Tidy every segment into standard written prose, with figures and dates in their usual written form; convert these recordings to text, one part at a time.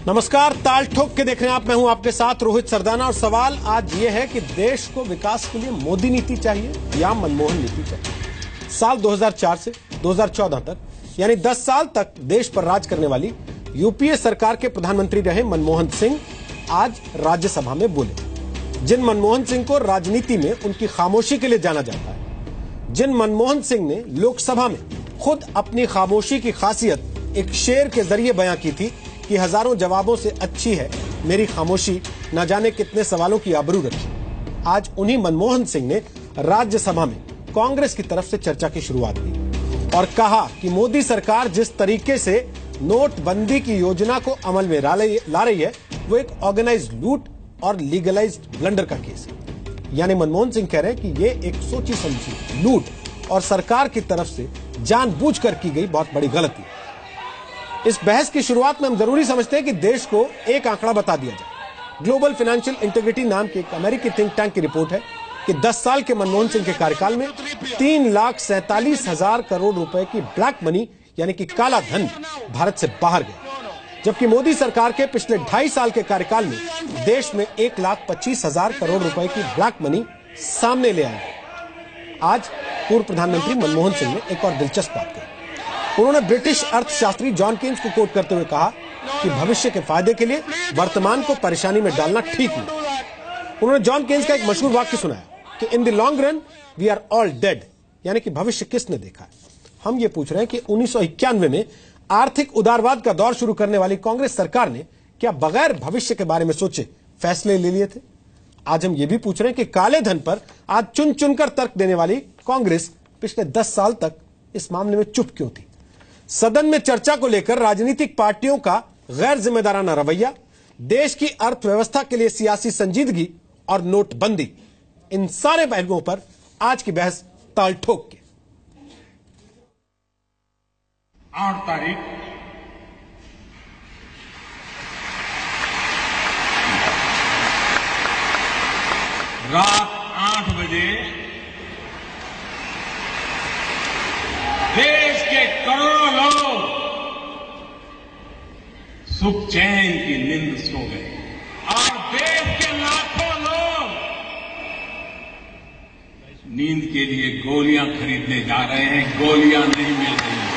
नमस्कार, ताल ठोक के देख रहे हैं आप। मैं हूं आपके साथ रोहित सरदाना और सवाल आज ये है कि देश को विकास के लिए मोदी नीति चाहिए या मनमोहन नीति चाहिए। साल 2004 से 2014 तक यानी 10 साल तक देश पर राज करने वाली यूपीए सरकार के प्रधानमंत्री रहे मनमोहन सिंह आज राज्यसभा में बोले। जिन मनमोहन सिंह को राजनीति में उनकी खामोशी के लिए जाना जाता है, जिन मनमोहन सिंह ने लोकसभा में खुद अपनी खामोशी की खासियत एक शेर के जरिए बयां की थी कि हजारों जवाबों से अच्छी है मेरी खामोशी, न जाने कितने सवालों की आबरू रखी। आज उन्हीं मनमोहन सिंह ने राज्यसभा में कांग्रेस की तरफ से चर्चा की शुरुआत की और कहा कि मोदी सरकार जिस तरीके से नोटबंदी की योजना को अमल में ला रही है वो एक ऑर्गेनाइज्ड लूट और लीगलाइज्ड ब्लंडर का केस है। यानी मनमोहन सिंह कह रहे हैं कि ये एक सोची समझी लूट और सरकार की तरफ से जानबूझकर की गई बहुत बड़ी गलती। इस बहस की शुरुआत में हम जरूरी समझते हैं कि देश को एक आंकड़ा बता दिया जाए। ग्लोबल फाइनेंशियल इंटीग्रिटी नाम की एक अमेरिकी थिंक टैंक की रिपोर्ट है कि 10 साल के मनमोहन सिंह के कार्यकाल में 3,47,000 करोड़ रुपए की ब्लैक मनी यानी कि काला धन भारत से बाहर गया, जबकि मोदी सरकार के पिछले 2.5 साल के कार्यकाल में देश में 1,25,000 करोड़ रुपए की ब्लैक मनी सामने ले आई। आज पूर्व प्रधानमंत्री मनमोहन सिंह ने एक और दिलचस्प बात कही। उन्होंने ब्रिटिश अर्थशास्त्री जॉन केन्स को कोट करते हुए कहा कि भविष्य के फायदे के लिए वर्तमान को परेशानी में डालना ठीक नहीं। उन्होंने जॉन केन्स का एक मशहूर वाक्य सुनाया कि in the long run we are all dead, यानी कि भविष्य किसने देखा है। हम ये पूछ रहे हैं कि 1991 में आर्थिक उदारवाद का दौर शुरू करने वाली कांग्रेस सरकार ने क्या बगैर भविष्य के बारे में सोचे फैसले ले लिए थे? आज हम ये भी पूछ रहे हैं कि काले धन पर आज चुन चुनकर तर्क देने वाली कांग्रेस पिछले 10 साल तक इस मामले में चुप क्यों थी? सदन में चर्चा को लेकर राजनीतिक पार्टियों का गैर जिम्मेदाराना रवैया, देश की अर्थव्यवस्था के लिए सियासी संजीदगी और नोटबंदी, इन सारे पहलुओं पर आज की बहस ताल ठोक के 8 तारीख रात 8 बजे देश के करोड़ों लोग सुख चैन की नींद सो गए और देश के लाखों लोग नींद के लिए गोलियां खरीदने जा रहे हैं। गोलियां नहीं मिल रही हैं।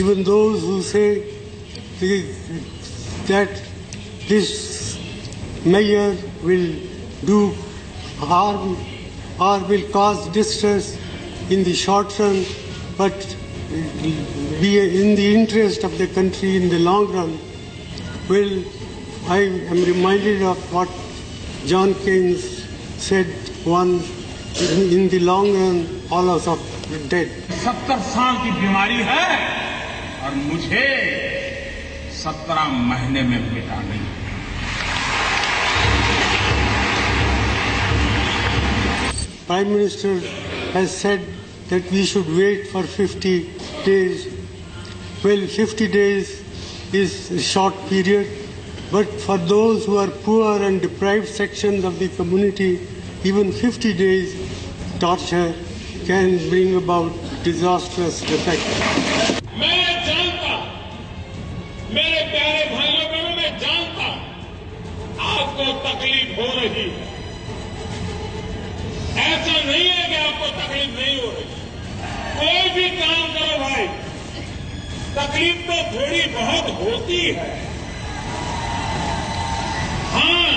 Even those who say that this measure will do harm or will cause distress in the short run, but be in the interest of the country in the long run, well, I am reminded of what John Keynes said once, in the long run, all of us are dead. 70 साल की बीमारी है और मुझे 17 महीने में मिटा नहीं। Prime Minister has said that we should wait for 50 days. Well, 50 days is a short period, but for those who are poor and deprived sections of the community, even 50 days torture can bring about disastrous effects. मैं जानता, मेरे प्यारे भाइयों बहनों, मैं जानता आपको तकलीफ हो रही है। ऐसा नहीं है कि आपको तकलीफ नहीं हो रही। कोई भी काम करो भाई, तकलीफ तो थोड़ी बहुत होती है। हाँ,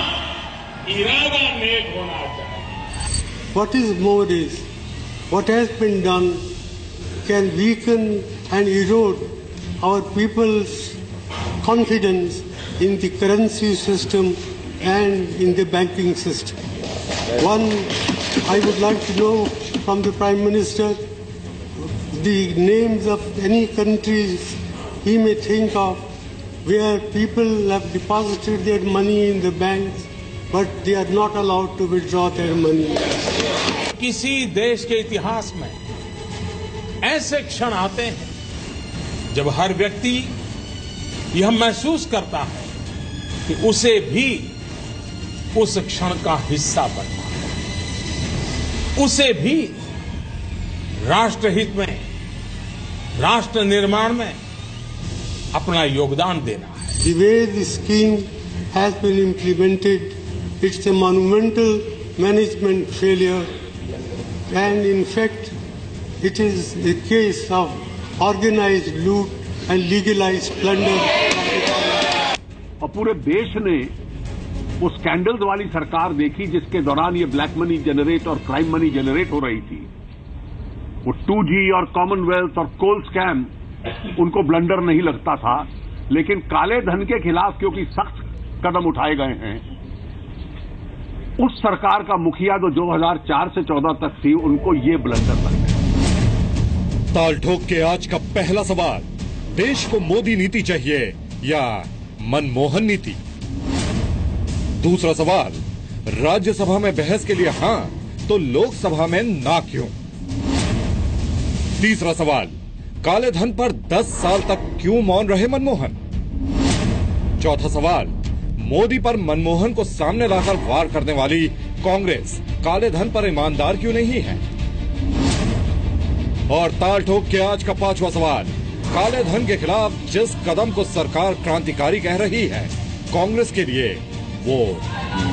इरादा नेक होना चाहिए। What is more is, what has been done can weaken and erode our people's confidence in the currency system and in the banking system. One, I would like to know from the Prime Minister the names of any countries he may think of where people have deposited their money in the banks but they are not allowed to withdraw their money. किसी देश के इतिहास में ऐसे क्षण आते हैं जब हर व्यक्ति यह महसूस करता है कि उसे भी उस क्षण का हिस्सा बनना है, उसे भी राष्ट्रहित में, राष्ट्र निर्माण में अपना योगदान देना है। The way the scheme has been implemented, it's a monumental management failure, and in fact, it is a case of organized loot and legalized plunder. और पूरे देश ने वो स्कैंडल्स वाली सरकार देखी जिसके दौरान ये ब्लैक मनी जनरेट और क्राइम मनी जनरेट हो रही थी। वो 2G और कॉमनवेल्थ और कोल स्कैम उनको ब्लंडर नहीं लगता था, लेकिन काले धन के खिलाफ क्योंकि सख्त कदम उठाए गए हैं, उस सरकार का मुखिया जो 2004 से 14 तक थी, उनको ये ब्लंडर लग गया। ताल ठोक के आज का पहला सवाल, देश को मोदी नीति चाहिए या मनमोहन नीति? दूसरा सवाल, राज्यसभा में बहस के लिए हां तो लोकसभा में ना क्यों? तीसरा सवाल, काले धन पर 10 साल तक क्यों मौन रहे मनमोहन? चौथा सवाल, मोदी पर मनमोहन को सामने लाकर वार करने वाली कांग्रेस काले धन पर ईमानदार क्यों नहीं है? और ताल ठोक के आज का पांचवा सवाल, काले धन के खिलाफ जिस कदम को सरकार क्रांतिकारी कह रही है, कांग्रेस के लिए वो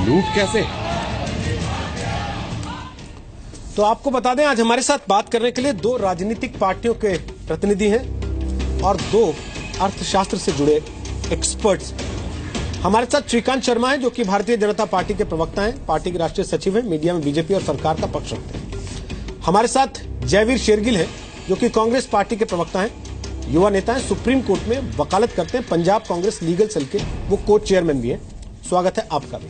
लूट कैसे है? तो आपको बता दें, आज हमारे साथ बात करने के लिए 2 राजनीतिक पार्टियों के प्रतिनिधि हैं और 2 अर्थशास्त्र से जुड़े एक्सपर्ट्स। हमारे साथ श्रीकांत शर्मा हैं, जो कि भारतीय जनता पार्टी के प्रवक्ता हैं, पार्टी के राष्ट्रीय सचिव हैं, मीडिया में बीजेपी और सरकार का पक्ष रखते हैं। हमारे साथ जयवीर शेरगिल हैं, जो कि कांग्रेस पार्टी के प्रवक्ता हैं, युवा नेता हैं, सुप्रीम कोर्ट में वकालत करते हैं, पंजाब कांग्रेस लीगल सेल के वो कोर्ट चेयरमैन भी हैं। स्वागत है आपका भी।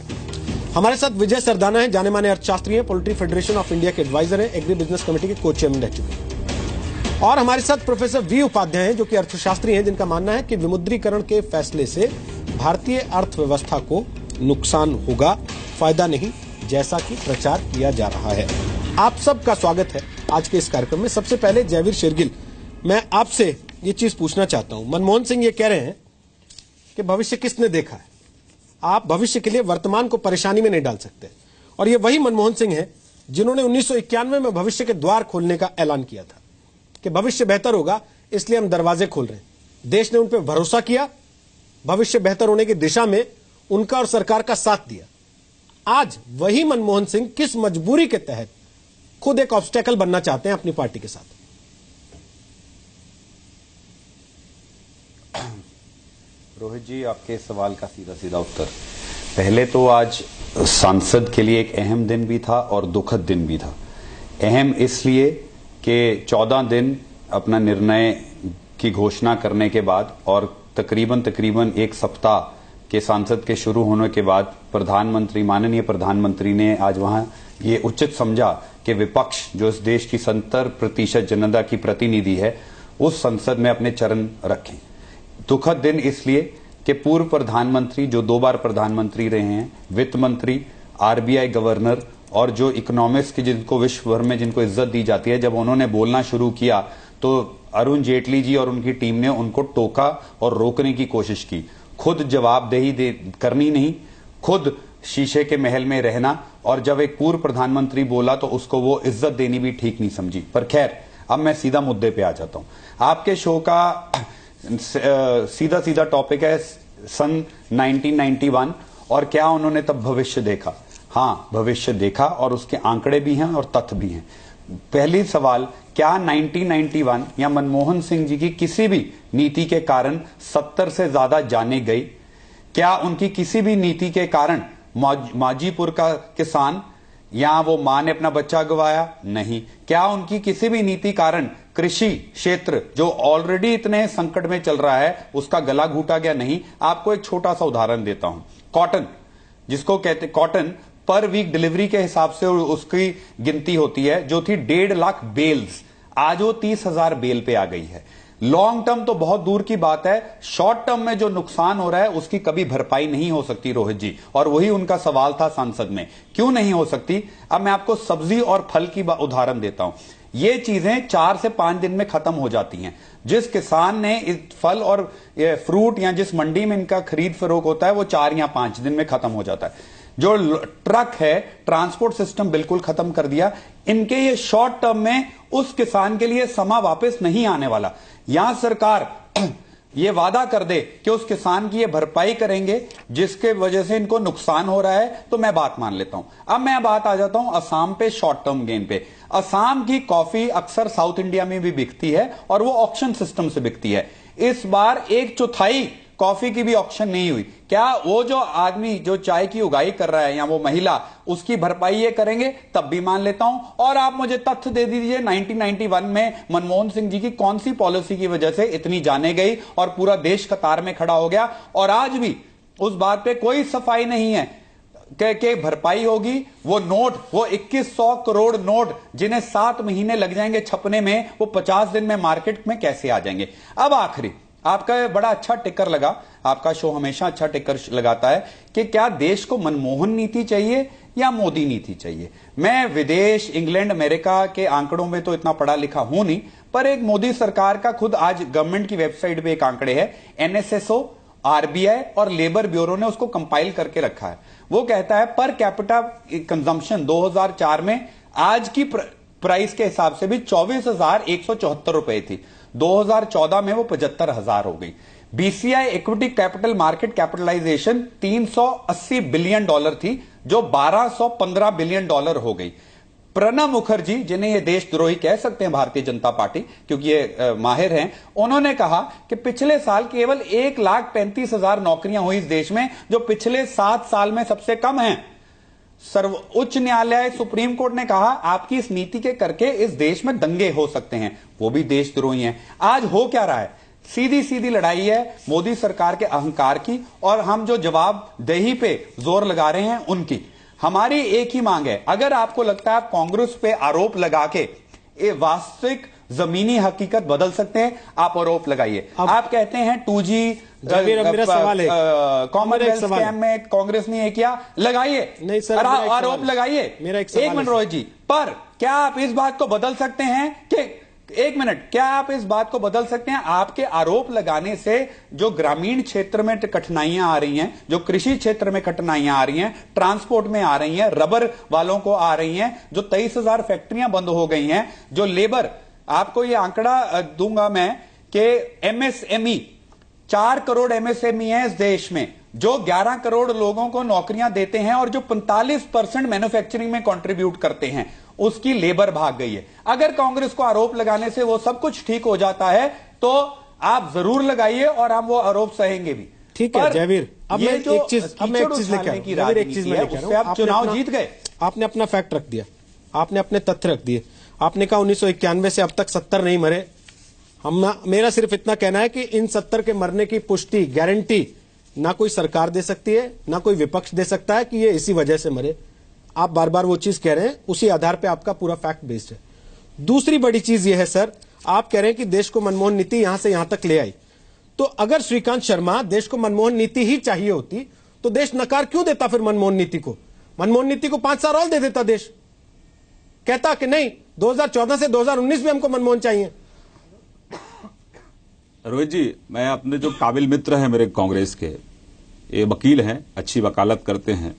हमारे साथ विजय सरदाना है, जाने माने अर्थशास्त्री हैं, पोल्ट्री फेडरेशन ऑफ इंडिया के एडवाइजर हैं, एग्री बिजनेस कमेटी के को चेयरमैन रह चुके हैं। और हमारे साथ प्रोफेसर वी उपाध्याय हैं, जो कि अर्थशास्त्री हैं, जिनका मानना है कि विमुद्रीकरण के फैसले से भारतीय अर्थव्यवस्था को नुकसान होगा, फायदा नहीं, जैसा कि प्रचार किया जा रहा है। आप सबका स्वागत है आज के इस कार्यक्रम में। सबसे पहले जयवीर शेरगिल, मैं आपसे ये चीज पूछना चाहता हूं। मनमोहन सिंह ये कह रहे हैं कि भविष्य किसने देखा है, आप भविष्य के लिए वर्तमान को परेशानी में नहीं डाल सकते, और ये वही मनमोहन सिंह हैं जिन्होंने 1991 में भविष्य के द्वार खोलने का ऐलान किया था कि भविष्य बेहतर होगा, इसलिए हम दरवाजे खोल रहे हैं। देश ने उन पर भरोसा किया, भविष्य बेहतर होने की दिशा में उनका और सरकार का साथ दिया। आज वही मनमोहन सिंह किस मजबूरी के तहत खुद एक ऑब्स्टेकल बनना चाहते हैं अपनी पार्टी के साथ? रोहित जी, आपके सवाल का सीधा सीधा उत्तर। पहले तो आज सांसद के लिए एक अहम दिन भी था और दुखद दिन भी था। अहम इसलिए कि 14 दिन अपना निर्णय की घोषणा करने के बाद और तकरीबन 1 सप्ताह के सांसद के शुरू होने के बाद प्रधानमंत्री, माननीय प्रधानमंत्री ने आज वहां ये उचित समझा कि विपक्ष, जो इस देश की 70% जनता की प्रतिनिधि है, उस संसद में अपने चरण रखें। दुखद दिन इसलिए कि पूर्व प्रधानमंत्री, जो 2 बार प्रधानमंत्री रहे हैं, वित्त मंत्री, आरबीआई गवर्नर और जो इकोनॉमिस्ट की जिनको विश्व भर में जिनको इज्जत दी जाती है, जब उन्होंने बोलना शुरू किया तो अरुण जेटली जी और उनकी टीम ने उनको टोका और रोकने की कोशिश की। खुद जवाबदेही करनी नहीं, खुद शीशे के महल में रहना, और जब एक पूर्व प्रधानमंत्री बोला तो उसको वो इज्जत देनी भी ठीक नहीं समझी। पर खैर, अब मैं सीधा मुद्दे पे आ जाता हूं। आपके शो का सीधा टॉपिक है सन 1991 और क्या उन्होंने तब भविष्य देखा। हाँ, भविष्य देखा और उसके आंकड़े भी हैं और तथ्य भी हैं। पहली सवाल, क्या 1991 या मनमोहन सिंह जी की किसी भी नीति के कारण 70 से ज्यादा जाने गई? क्या उनकी किसी भी नीति के कारण माजीपुर का किसान या वो मां ने अपना बच्चा गवाया? नहीं। क्या उनकी किसी भी नीति कारण कृषि क्षेत्र, जो ऑलरेडी इतने संकट में चल रहा है, उसका गला घूटा गया? नहीं। आपको एक छोटा सा उदाहरण देता हूं। कॉटन, जिसको कहते कॉटन पर वीक डिलीवरी के हिसाब से उसकी गिनती होती है, जो थी 1.5 लाख बेल्स, आज वो 30,000 बेल पे आ गई है। लॉन्ग टर्म तो बहुत दूर की बात है, शॉर्ट टर्म में जो नुकसान हो रहा है उसकी कभी भरपाई नहीं हो सकती रोहित जी, और वही उनका सवाल था संसद में, क्यों नहीं हो सकती। अब मैं आपको सब्जी और फल की उदाहरण देता हूं। ये चीजें 4 से 5 दिन में खत्म हो जाती हैं। जिस किसान ने इस फल और फ्रूट या जिस मंडी में इनका खरीद फरोख्त होता है वो 4 या 5 दिन में खत्म हो जाता है। जो ट्रक है, ट्रांसपोर्ट सिस्टम बिल्कुल खत्म कर दिया। इनके ये शॉर्ट टर्म में उस किसान के लिए समा वापस नहीं आने वाला। यहां सरकार ये वादा कर दे कि उस किसान की ये भरपाई करेंगे जिसके वजह से इनको नुकसान हो रहा है, तो मैं बात मान लेता हूं। अब मैं बात आ जाता हूं असम पे, शॉर्ट टर्म गेन पे। असम की कॉफी अक्सर साउथ इंडिया में भी बिकती है और वो ऑक्शन सिस्टम से बिकती है। इस बार 1/4 कॉफी की भी ऑक्शन नहीं हुई। क्या वो जो आदमी जो चाय की उगाई कर रहा है या वो महिला, उसकी भरपाई ये करेंगे? तब भी मान लेता हूं। और आप मुझे तथ्य दे दीजिए 1991 में मनमोहन सिंह जी की कौन सी पॉलिसी की वजह से इतनी जाने गई और पूरा देश कतार में खड़ा हो गया, और आज भी उस बात पे कोई सफाई नहीं है कि भरपाई होगी। वो नोट, वो 2100 करोड़ नोट जिन्हें 7 महीने लग जाएंगे छपने में, वो 50 दिन में मार्केट में कैसे आ जाएंगे? अब आखिरी आपका बड़ा अच्छा टिकर लगा, आपका शो हमेशा अच्छा टिकर लगाता है कि क्या देश को मनमोहन नीति चाहिए या मोदी नीति चाहिए। मैं विदेश, इंग्लैंड, अमेरिका के आंकड़ों में तो इतना पढ़ा लिखा हूं नहीं, पर एक मोदी सरकार का खुद आज गवर्नमेंट की वेबसाइट पे एक आंकड़े है, NSSO, RBI और लेबर ब्यूरो ने उसको कंपाइल करके रखा है। वो कहता है पर कैपिटा कंजम्पशन 2004 में आज की प्राइस के हिसाब से भी 24,174 रुपए थी। 2014 में वो 75,000 हो गई। BCI equity capital market capitalization $380 billion थी, जो $1215 बिलियन हो गई। प्रणब मुखर्जी, जिन्हें ये देशद्रोही कह सकते हैं भारतीय जनता पार्टी क्योंकि ये माहिर हैं, उन्होंने कहा कि पिछले साल केवल 1,35,000 नौकरियां हुई इस देश में, जो पिछले 7 साल में सबसे कम है। सर्वोच्च न्यायालय, सुप्रीम कोर्ट ने कहा आपकी इस नीति के करके इस देश में दंगे हो सकते हैं, वो भी देशद्रोही हैं। आज हो क्या रहा है? सीधी सीधी लड़ाई है मोदी सरकार के अहंकार की, और हम जो जवाबदेही पे जोर लगा रहे हैं उनकी। हमारी एक ही मांग है, अगर आपको लगता है आप कांग्रेस पे आरोप लगा के वास्तविक जमीनी हकीकत बदल सकते हैं, आप आरोप लगाइए। आप कहते हैं 2G मेरा सवाल है, कॉमनवेल्थ स्कैम में कांग्रेस ने किया, लगाइए। नहीं सर, आरोप लगाइए। मेरा एक मिनट रोहित जी, पर क्या आप इस बात को बदल सकते हैं कि एक मिनट, क्या आप इस बात को बदल सकते हैं आपके आरोप लगाने से जो ग्रामीण क्षेत्र में कठिनाइयां आ रही हैं, जो कृषि क्षेत्र में कठिनाइयां आ रही हैं, ट्रांसपोर्ट में आ रही हैं, रबर वालों को आ रही हैं, जो 23,000 फैक्ट्रियां बंद हो गई हैं, जो लेबर, आपको यह आंकड़ा दूंगा मैं कि MSME 4 करोड़ MSME है इस देश में, जो 11 करोड़ लोगों को नौकरियां देते हैं और जो 45% मैन्युफैक्चरिंग में कंट्रीब्यूट करते हैं, उसकी लेबर भाग गई है। अगर कांग्रेस को आरोप लगाने से वो सब कुछ ठीक हो जाता है तो आप जरूर लगाइए और हम वो आरोप सहेंगे भी। ठीक है जयवीर, अब मैं एक चीज लेकर आप चुनाव जीत गए, आपने अपना फैक्ट रख दिया, आपने अपने तथ्य रख दिए। आपने कहा 1991 से अब तक 70 नहीं मरे। मेरा सिर्फ इतना कहना है कि इन 70 के मरने की पुष्टि, गारंटी ना कोई सरकार दे सकती है, ना कोई विपक्ष दे सकता है कि ये इसी वजह से मरे। आप बार बार वो चीज कह रहे हैं, उसी आधार पे आपका पूरा फैक्ट बेस्ड है। दूसरी बड़ी चीज ये है सर, आप कह रहे हैं कि देश को मनमोहन नीति यहां से यहां तक ले आई, तो अगर श्रीकांत शर्मा देश को मनमोहन नीति ही चाहिए होती तो देश नकार क्यों देता फिर मनमोहन नीति को? मनमोहन नीति को 5 साल और दे देता देश, कहता कि नहीं 2014 से 2019 में हमको मनमोहन चाहिए। रोहित जी, मैं अपने जो काबिल मित्र हैं मेरे कांग्रेस के, ये वकील हैं, अच्छी वकालत करते हैं,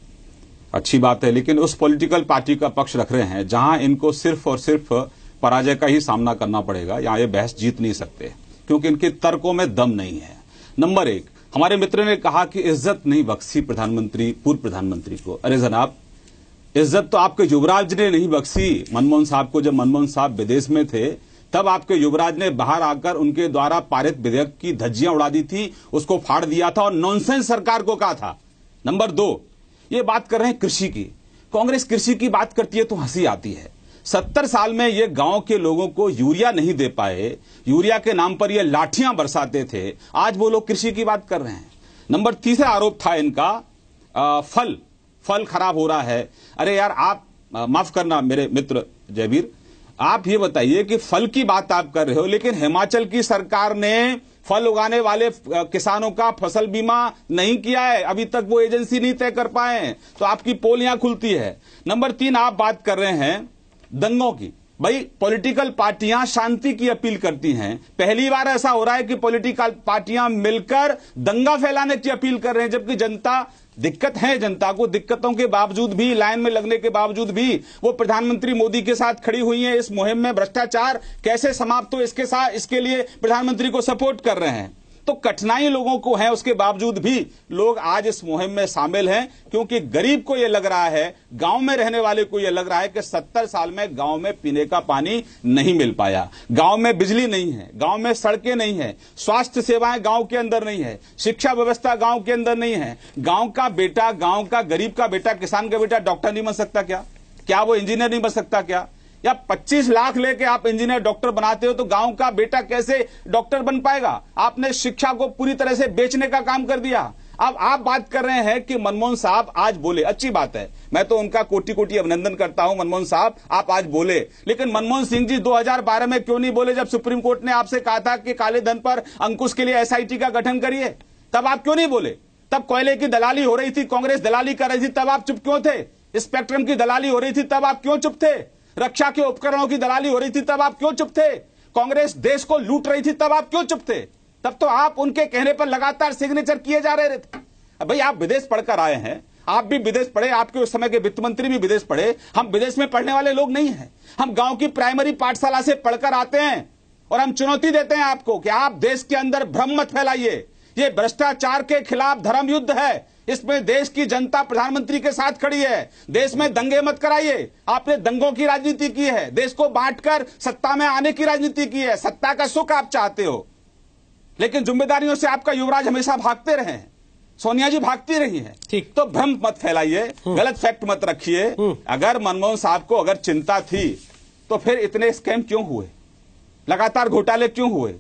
अच्छी बात है, लेकिन उस पॉलिटिकल पार्टी का पक्ष रख रहे हैं जहां इनको सिर्फ और सिर्फ पराजय का ही सामना करना पड़ेगा। यहां ये बहस जीत नहीं सकते क्योंकि इनके तर्कों में दम नहीं है। नंबर 1, हमारे मित्र ने कहा कि इज्जत नहीं बख्शी पूर्व प्रधानमंत्री को। अरे जनाब, इज्जत तो आपके युवराज ने नहीं बख्शी मनमोहन साहब को। जब मनमोहन साहब विदेश में थे तब आपके युवराज ने बाहर आकर उनके द्वारा पारित विधेयक की धज्जियां उड़ा दी थी, उसको फाड़ दिया था और नॉनसेंस सरकार को कहा था। नंबर 2, ये बात कर रहे हैं कृषि की। कांग्रेस कृषि की बात करती है तो हंसी आती है। 70 साल में ये गांव के लोगों को यूरिया नहीं दे पाए, यूरिया के नाम पर ये लाठियां बरसाते थे, आज वो लोग कृषि की बात कर रहे हैं। नंबर 3 आरोप था इनका फल खराब हो रहा है। अरे यार, आप माफ करना मेरे मित्र जयवीर, आप ये बताइए कि फल की बात आप कर रहे हो, लेकिन हिमाचल की सरकार ने फल उगाने वाले किसानों का फसल बीमा नहीं किया है, अभी तक वो एजेंसी नहीं तय कर पाए, तो आपकी पोल यहां खुलती है। नंबर 3, आप बात कर रहे हैं दंगों की। भाई पॉलिटिकल पार्टियां शांति की अपील करती हैं। पहली बार ऐसा हो रहा है कि पॉलिटिकल पार्टियां मिलकर दंगा फैलाने की अपील कर रहे हैं, जबकि जनता दिक्कत है, जनता को दिक्कतों के बावजूद भी, लाइन में लगने के बावजूद भी वो प्रधानमंत्री मोदी के साथ खड़ी हुई है। इस मुहिम में भ्रष्टाचार कैसे समाप्त हो इसके लिए प्रधानमंत्री को सपोर्ट कर रहे हैं। तो कठिनाई लोगों को है, उसके बावजूद भी लोग आज इस मुहिम में शामिल हैं, क्योंकि गरीब को यह लग रहा है, गांव में रहने वाले को यह लग रहा है कि 70 साल में गांव में पीने का पानी नहीं मिल पाया, गांव में बिजली नहीं है, गांव में सड़कें नहीं है, स्वास्थ्य सेवाएं गांव के अंदर नहीं है, शिक्षा व्यवस्था गांव के अंदर नहीं है। गांव का बेटा, गांव का गरीब का बेटा, किसान का बेटा डॉक्टर नहीं बन सकता क्या? क्या वो इंजीनियर नहीं बन सकता क्या? या 25 लाख लेके आप इंजीनियर डॉक्टर बनाते हो तो गांव का बेटा कैसे डॉक्टर बन पाएगा? आपने शिक्षा को पूरी तरह से बेचने का काम कर दिया। अब आप बात कर रहे हैं कि मनमोहन साहब आज बोले, अच्छी बात है, मैं तो उनका कोटि कोटि अभिनंदन करता हूं। मनमोहन साहब आप आज बोले, लेकिन मनमोहन सिंह जी 2012 में क्यों नहीं बोले जब सुप्रीम कोर्ट ने आपसे कहा था कि काले धन पर अंकुश के लिए SIT का गठन करिए? तब आप क्यों नहीं बोले? तब कोयले की दलाली हो रही थी, कांग्रेस दलाली कर रही थी, तब आप चुप क्यों थे? स्पेक्ट्रम की दलाली हो रही थी, तब आप क्यों चुप थे? रक्षा के उपकरणों की दलाली हो रही थी, तब आप क्यों चुप थे? कांग्रेस देश को लूट रही थी, तब आप क्यों चुप थे? तब तो आप उनके कहने पर लगातार सिग्नेचर किए जा रहे थे। भाई आप विदेश पढ़कर आए हैं, आप भी विदेश पढ़े, आपके उस समय के वित्त मंत्री भी विदेश पढ़े, हम विदेश में पढ़ने वाले लोग नहीं हैं। हम गांव की प्राइमरी पाठशाला से पढ़कर आते हैं और हम चुनौती देते हैं आपको कि आप देश के अंदर भ्रम मत फैलाइए। ये भ्रष्टाचार के खिलाफ धर्म युद्ध है, इसमें देश की जनता प्रधानमंत्री के साथ खड़ी है। देश में दंगे मत कराइए। आपने दंगों की राजनीति की है, देश को बांटकर सत्ता में आने की राजनीति की है, सत्ता का सुख आप चाहते हो, लेकिन जिम्मेदारियों से आपका युवराज हमेशा भागते रहे हैं, सोनिया जी भागती रही हैं। ठीक, तो भ्रम मत फैलाइए, गलत फैक्ट मत रखिए। अगर मनमोहन साहब को अगर चिंता थी तो फिर इतने स्कैम क्यों हुए, लगातार घोटाले क्यों हुए?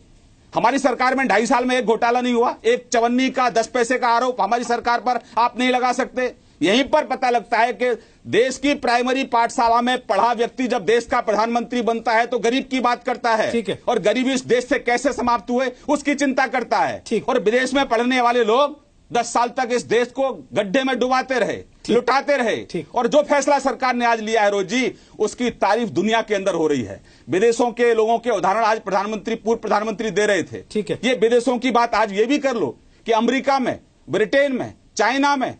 हमारी सरकार में 2.5 साल में एक घोटाला नहीं हुआ, एक चवन्नी का 10 पैसे का आरोप हमारी सरकार पर आप नहीं लगा सकते। यहीं पर पता लगता है कि देश की प्राइमरी पाठशाला में पढ़ा व्यक्ति जब देश का प्रधानमंत्री बनता है तो गरीब की बात करता है, ठीक है, और गरीबी इस देश से कैसे समाप्त हुए उसकी चिंता करता है। ठीक। और विदेश में पढ़ने वाले लोग 10 साल तक इस देश को गड्ढे में डुबाते रहे, लुटाते रहे। और जो फैसला सरकार ने आज लिया है रोज जी, उसकी तारीफ दुनिया के अंदर हो रही है। विदेशों के लोगों के उदाहरण आज प्रधानमंत्री, पूर्व प्रधानमंत्री दे रहे थे। ठीक है, ये विदेशों की बात आज ये भी कर लो कि अमेरिका में, ब्रिटेन में, चाइना में,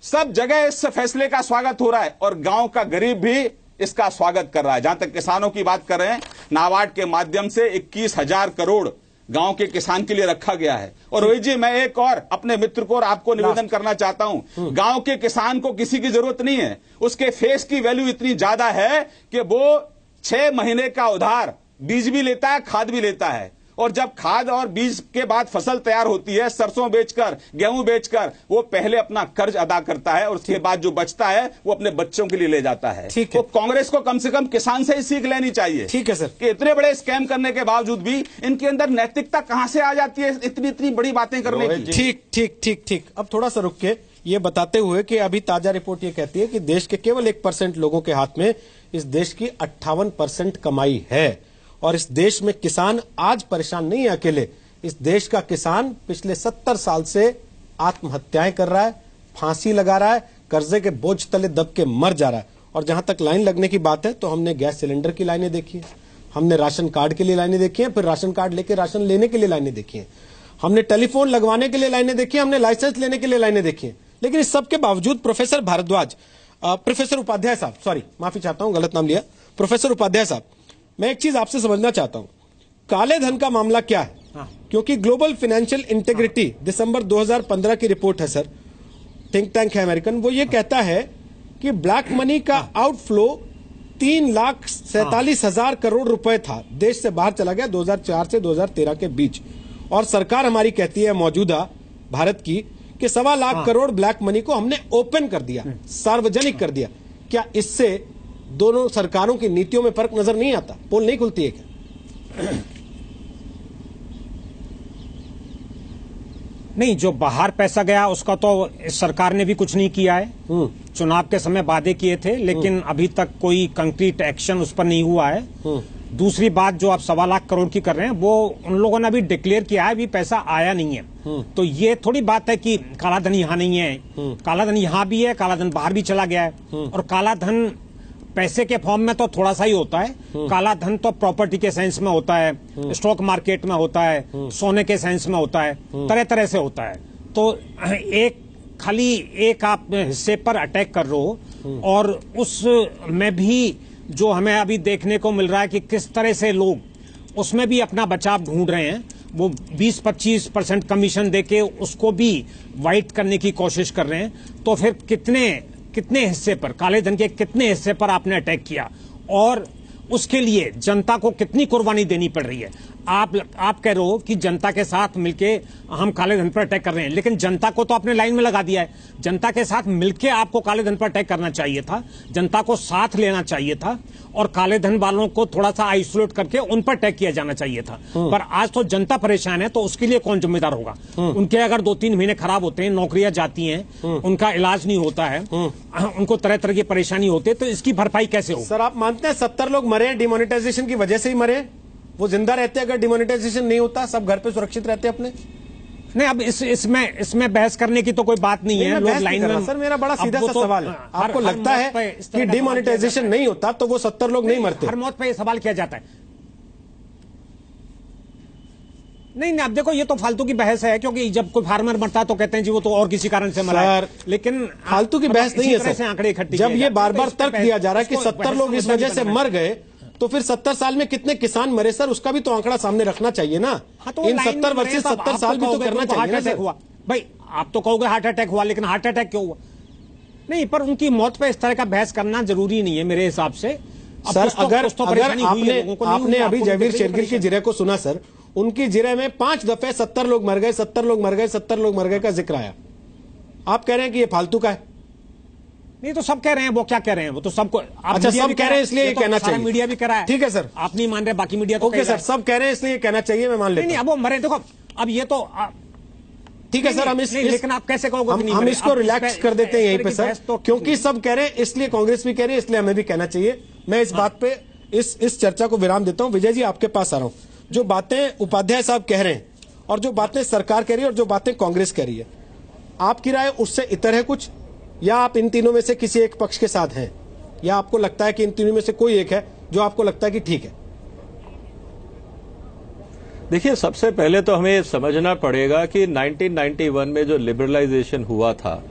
सब जगह इस फैसले का स्वागत हो रहा है और गांव का गरीब भी इसका स्वागत कर रहा है। जहां तक किसानों की बात कर रहे हैं, नाबार्ड के माध्यम से 21,000 करोड़ गांव के किसान के लिए रखा गया है। और रोहित जी, मैं एक और अपने मित्र को और आपको निवेदन करना चाहता हूं, गांव के किसान को किसी की जरूरत नहीं है, उसके फेस की वैल्यू इतनी ज्यादा है कि वो 6 महीने का उधार बीज भी लेता है, खाद भी लेता है, और जब खाद और बीज के बाद फसल तैयार होती है, सरसों बेचकर, गेहूं बेचकर, वो पहले अपना कर्ज अदा करता है और उसके बाद जो बचता है वो अपने बच्चों के लिए ले जाता है। तो कांग्रेस को कम से कम किसान से ही सीख लेनी चाहिए। ठीक है सर, कि इतने बड़े स्कैम करने के बावजूद भी इनके अंदर नैतिकता कहां से आ जाती है इतनी बड़ी बातें करने की। ठीक ठीक ठीक ठीक। अब थोड़ा सा रुक के ये बताते हुए कि अभी ताजा रिपोर्ट ये कहती है कि देश के केवल 1% लोगों के हाथ में इस देश की 58% कमाई है, और इस देश में किसान आज परेशान नहीं है अकेले। इस देश का किसान पिछले 70 साल से आत्महत्याएं कर रहा है, फांसी लगा रहा है, कर्जे के बोझ तले दब के मर जा रहा है। और जहां तक लाइन लगने की बात है तो हमने गैस सिलेंडर की लाइनें देखी है, हमने राशन कार्ड के लिए लाइनें देखी हैं, फिर राशन कार्ड लेके राशन लेने के लिए लाइनें देखी हैं, हमने टेलीफोन लगवाने के लिए लाइनें देखी, हमने लाइसेंस लेने के लिए लाइनें देखी हैं। लेकिन इस सबके बावजूद प्रोफेसर भारद्वाज, प्रोफेसर उपाध्याय साहब, सॉरी माफी चाहता हूं, गलत नाम लिया, प्रोफेसर उपाध्याय साहब, मैं एक चीज आपसे समझना चाहता हूं, काले धन का मामला क्या है? क्योंकि ग्लोबल फाइनेंशियल इंटेग्रिटी दिसंबर 2015 की रिपोर्ट है सर, थिंक टैंक है अमेरिकन, वो ये कहता है कि ब्लैक मनी का आउटफ्लो 3,47,000 करोड़ रुपए था, देश से बाहर चला गया 2004 से 2013 के बीच। और सरकार हमारी कहती है मौजूदा भारत की कि 1.25 लाख करोड़ ब्लैक मनी को हमने ओपन कर दिया, सार्वजनिक कर दिया। क्या इससे दोनों सरकारों की नीतियों में फर्क नजर नहीं आता? पोल नहीं खुलती है क्या? नहीं, जो बाहर पैसा गया उसका तो इस सरकार ने भी कुछ नहीं किया है। चुनाव के समय वादे किए थे, लेकिन अभी तक कोई कंक्रीट एक्शन उस पर नहीं हुआ है। दूसरी बात जो आप 1.25 लाख करोड़ की कर रहे हैं, वो उन लोगों ने अभी डिक्लेयर किया है, अभी पैसा आया नहीं है। तो ये थोड़ी बात है कि काला धन यहाँ नहीं है, काला धन यहाँ भी है, काला धन बाहर भी चला गया है। और काला धन पैसे के फॉर्म में तो थोड़ा सा ही होता है, काला धन तो प्रॉपर्टी के सेंस में होता है, स्टॉक मार्केट में होता है, सोने के सेंस में होता है, तरह तरह से होता है। तो खाली एक आप हिस्से पर अटैक कर रहे हो, और उस में भी जो हमें अभी देखने को मिल रहा है कि किस तरह से लोग उसमें भी अपना बचाव ढूंढ रहे हैं। वो 20-25% कमीशन देके उसको भी वाइट करने की कोशिश कर रहे हैं। तो फिर कितने हिस्से पर, काले धन के कितने हिस्से पर आपने अटैक किया, और उसके लिए जनता को कितनी कुर्बानी देनी पड़ रही है। आप कह रहे हो कि जनता के साथ मिलके हम काले धन पर अटैक कर रहे हैं, लेकिन जनता को तो आपने लाइन में लगा दिया है। जनता के साथ मिलके आपको काले धन पर अटैक करना चाहिए था, जनता को साथ लेना चाहिए था, और काले धन वालों को थोड़ा सा आइसोलेट करके उन पर अटैक किया जाना चाहिए था। पर आज तो जनता परेशान है, तो उसके लिए कौन जिम्मेदार होगा? उनके अगर 2-3 महीने खराब होते हैं, नौकरियां जाती हैं, उनका इलाज नहीं होता है, उनको तरह तरह की परेशानी होती है, तो इसकी भरपाई कैसे हो? सर, आप मानते हैं 70 लोग मरे डिमोनेटाइजेशन की वजह से ही मरे? वो जिंदा रहते अगर डिमोनेटाइजेशन नहीं होता, सब घर पे सुरक्षित रहते अपने? नहीं, अब इसमें बहस करने की तो कोई बात नहीं है। लोग लाइन में, सर मेरा बड़ा सीधा सा सवाल है, आपको लगता है कि डिमोनेटाइजेशन नहीं होता तो वो 70 लोग नहीं मरते? हर मौत पे सवाल किया जाता है। नहीं, अब देखो, ये तो फालतू की बहस है, क्योंकि जब कोई फार्मर मरता है तो कहते हैं जी वो तो और किसी कारण से मरा है। लेकिन फालतू की बहस नहीं है सर। आंकड़े इकट्ठे जब ये बार बार तर्क दिया जा रहा है कि 70 लोग इस वजह से मर गए, तो फिर 70 साल में कितने किसान मरे सर, उसका भी तो आंकड़ा सामने रखना चाहिए ना। तो इन 70 वर्ष 70 साल भी तो करना चाहिए ना सर। भाई, आप तो कहोगे हार्ट अटैक हुआ, लेकिन हार्ट अटैक क्यों हुआ? नहीं, पर उनकी मौत पे इस तरह का बहस करना जरूरी नहीं है मेरे हिसाब से। सर, अगर आपने अभी जयवीर शेरगिल की जिरे को सुना सर, उनकी जिरे में 5 दफे 70 लोग मर गए, 70 लोग मर गए, 70 लोग मर गए का जिक्र आया। आप कह रहे हैं कि ये फालतू का है? नहीं, तो सब कह रहे हैं। वो क्या कह रहे हैं? वो तो सबको, अच्छा, सब कह रहे हैं इसलिए ये कहना चाहिए। मीडिया भी कह रहा है। ठीक है सर, आप नहीं मान रहे, बाकी मीडिया तो ओके सर, सब कह रहे हैं इसलिए कहना चाहिए, मैं मान लेता हूं। नहीं, अब वो मरे, देखो, अब ये तो ठीक है सर, हम लेकिन आप कैसे कहोगे? हम इसको रिलैक्स कर देते हैं यहीं पे सर, क्योंकि सब कह रहे हैं इसलिए कांग्रेस भी कह रही है, इसलिए हमें भी कहना चाहिए। मैं इस बात पे इस चर्चा को विराम देता हूं। विजय जी, आपके पास आ रहा हूं। जो बातें उपाध्याय साहब कह रहे हैं और जो बातें सरकार कह रही है और जो बातें कांग्रेस कह रही है, आपकी राय उससे इतर है कुछ, या आप इन तीनों में से किसी एक पक्ष के साथ हैं, या आपको लगता है कि इन तीनों में से कोई एक है जो आपको लगता है कि ठीक है? देखिए, सबसे पहले तो हमें समझना पड़ेगा कि 1991 में जो लिबरलाइजेशन हुआ था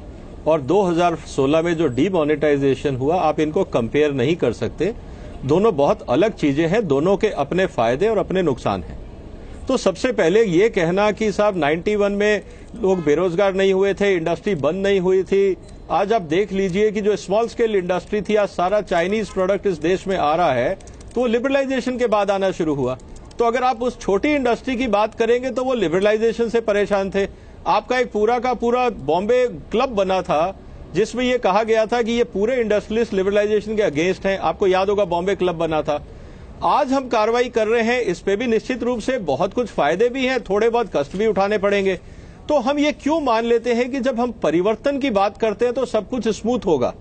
और 2016 में जो डीमोनेटाइजेशन हुआ, आप इनको कंपेयर नहीं कर सकते। दोनों बहुत अलग चीजें हैं, दोनों के अपने फायदे और अपने नुकसान हैं। तो सबसे पहले ये कहना कि साहब 91 में लोग बेरोजगार नहीं हुए थे, इंडस्ट्री बंद नहीं हुई थी। आज आप देख लीजिए कि जो स्मॉल स्केल इंडस्ट्री थी, आज सारा चाइनीज प्रोडक्ट इस देश में आ रहा है, तो वो लिबरलाइजेशन के बाद आना शुरू हुआ। तो अगर आप उस छोटी इंडस्ट्री की बात करेंगे तो वो लिबरलाइजेशन से परेशान थे। आपका एक पूरा का पूरा बॉम्बे क्लब बना था जिसमें ये कहा गया था कि ये पूरे इंडस्ट्रियलिस्ट लिबरलाइजेशन के अगेंस्ट हैं। आपको याद होगा, बॉम्बे क्लब बना था। आज हम कार्रवाई कर रहे हैं, इस पे भी निश्चित रूप से बहुत कुछ फायदे भी हैं, थोड़े बहुत कष्ट भी उठाने पड़ेंगे। तो हम ये क्यों मान लेते हैं कि जब हम परिवर्तन की बात करते हैं तो सब कुछ स्मूथ होगा?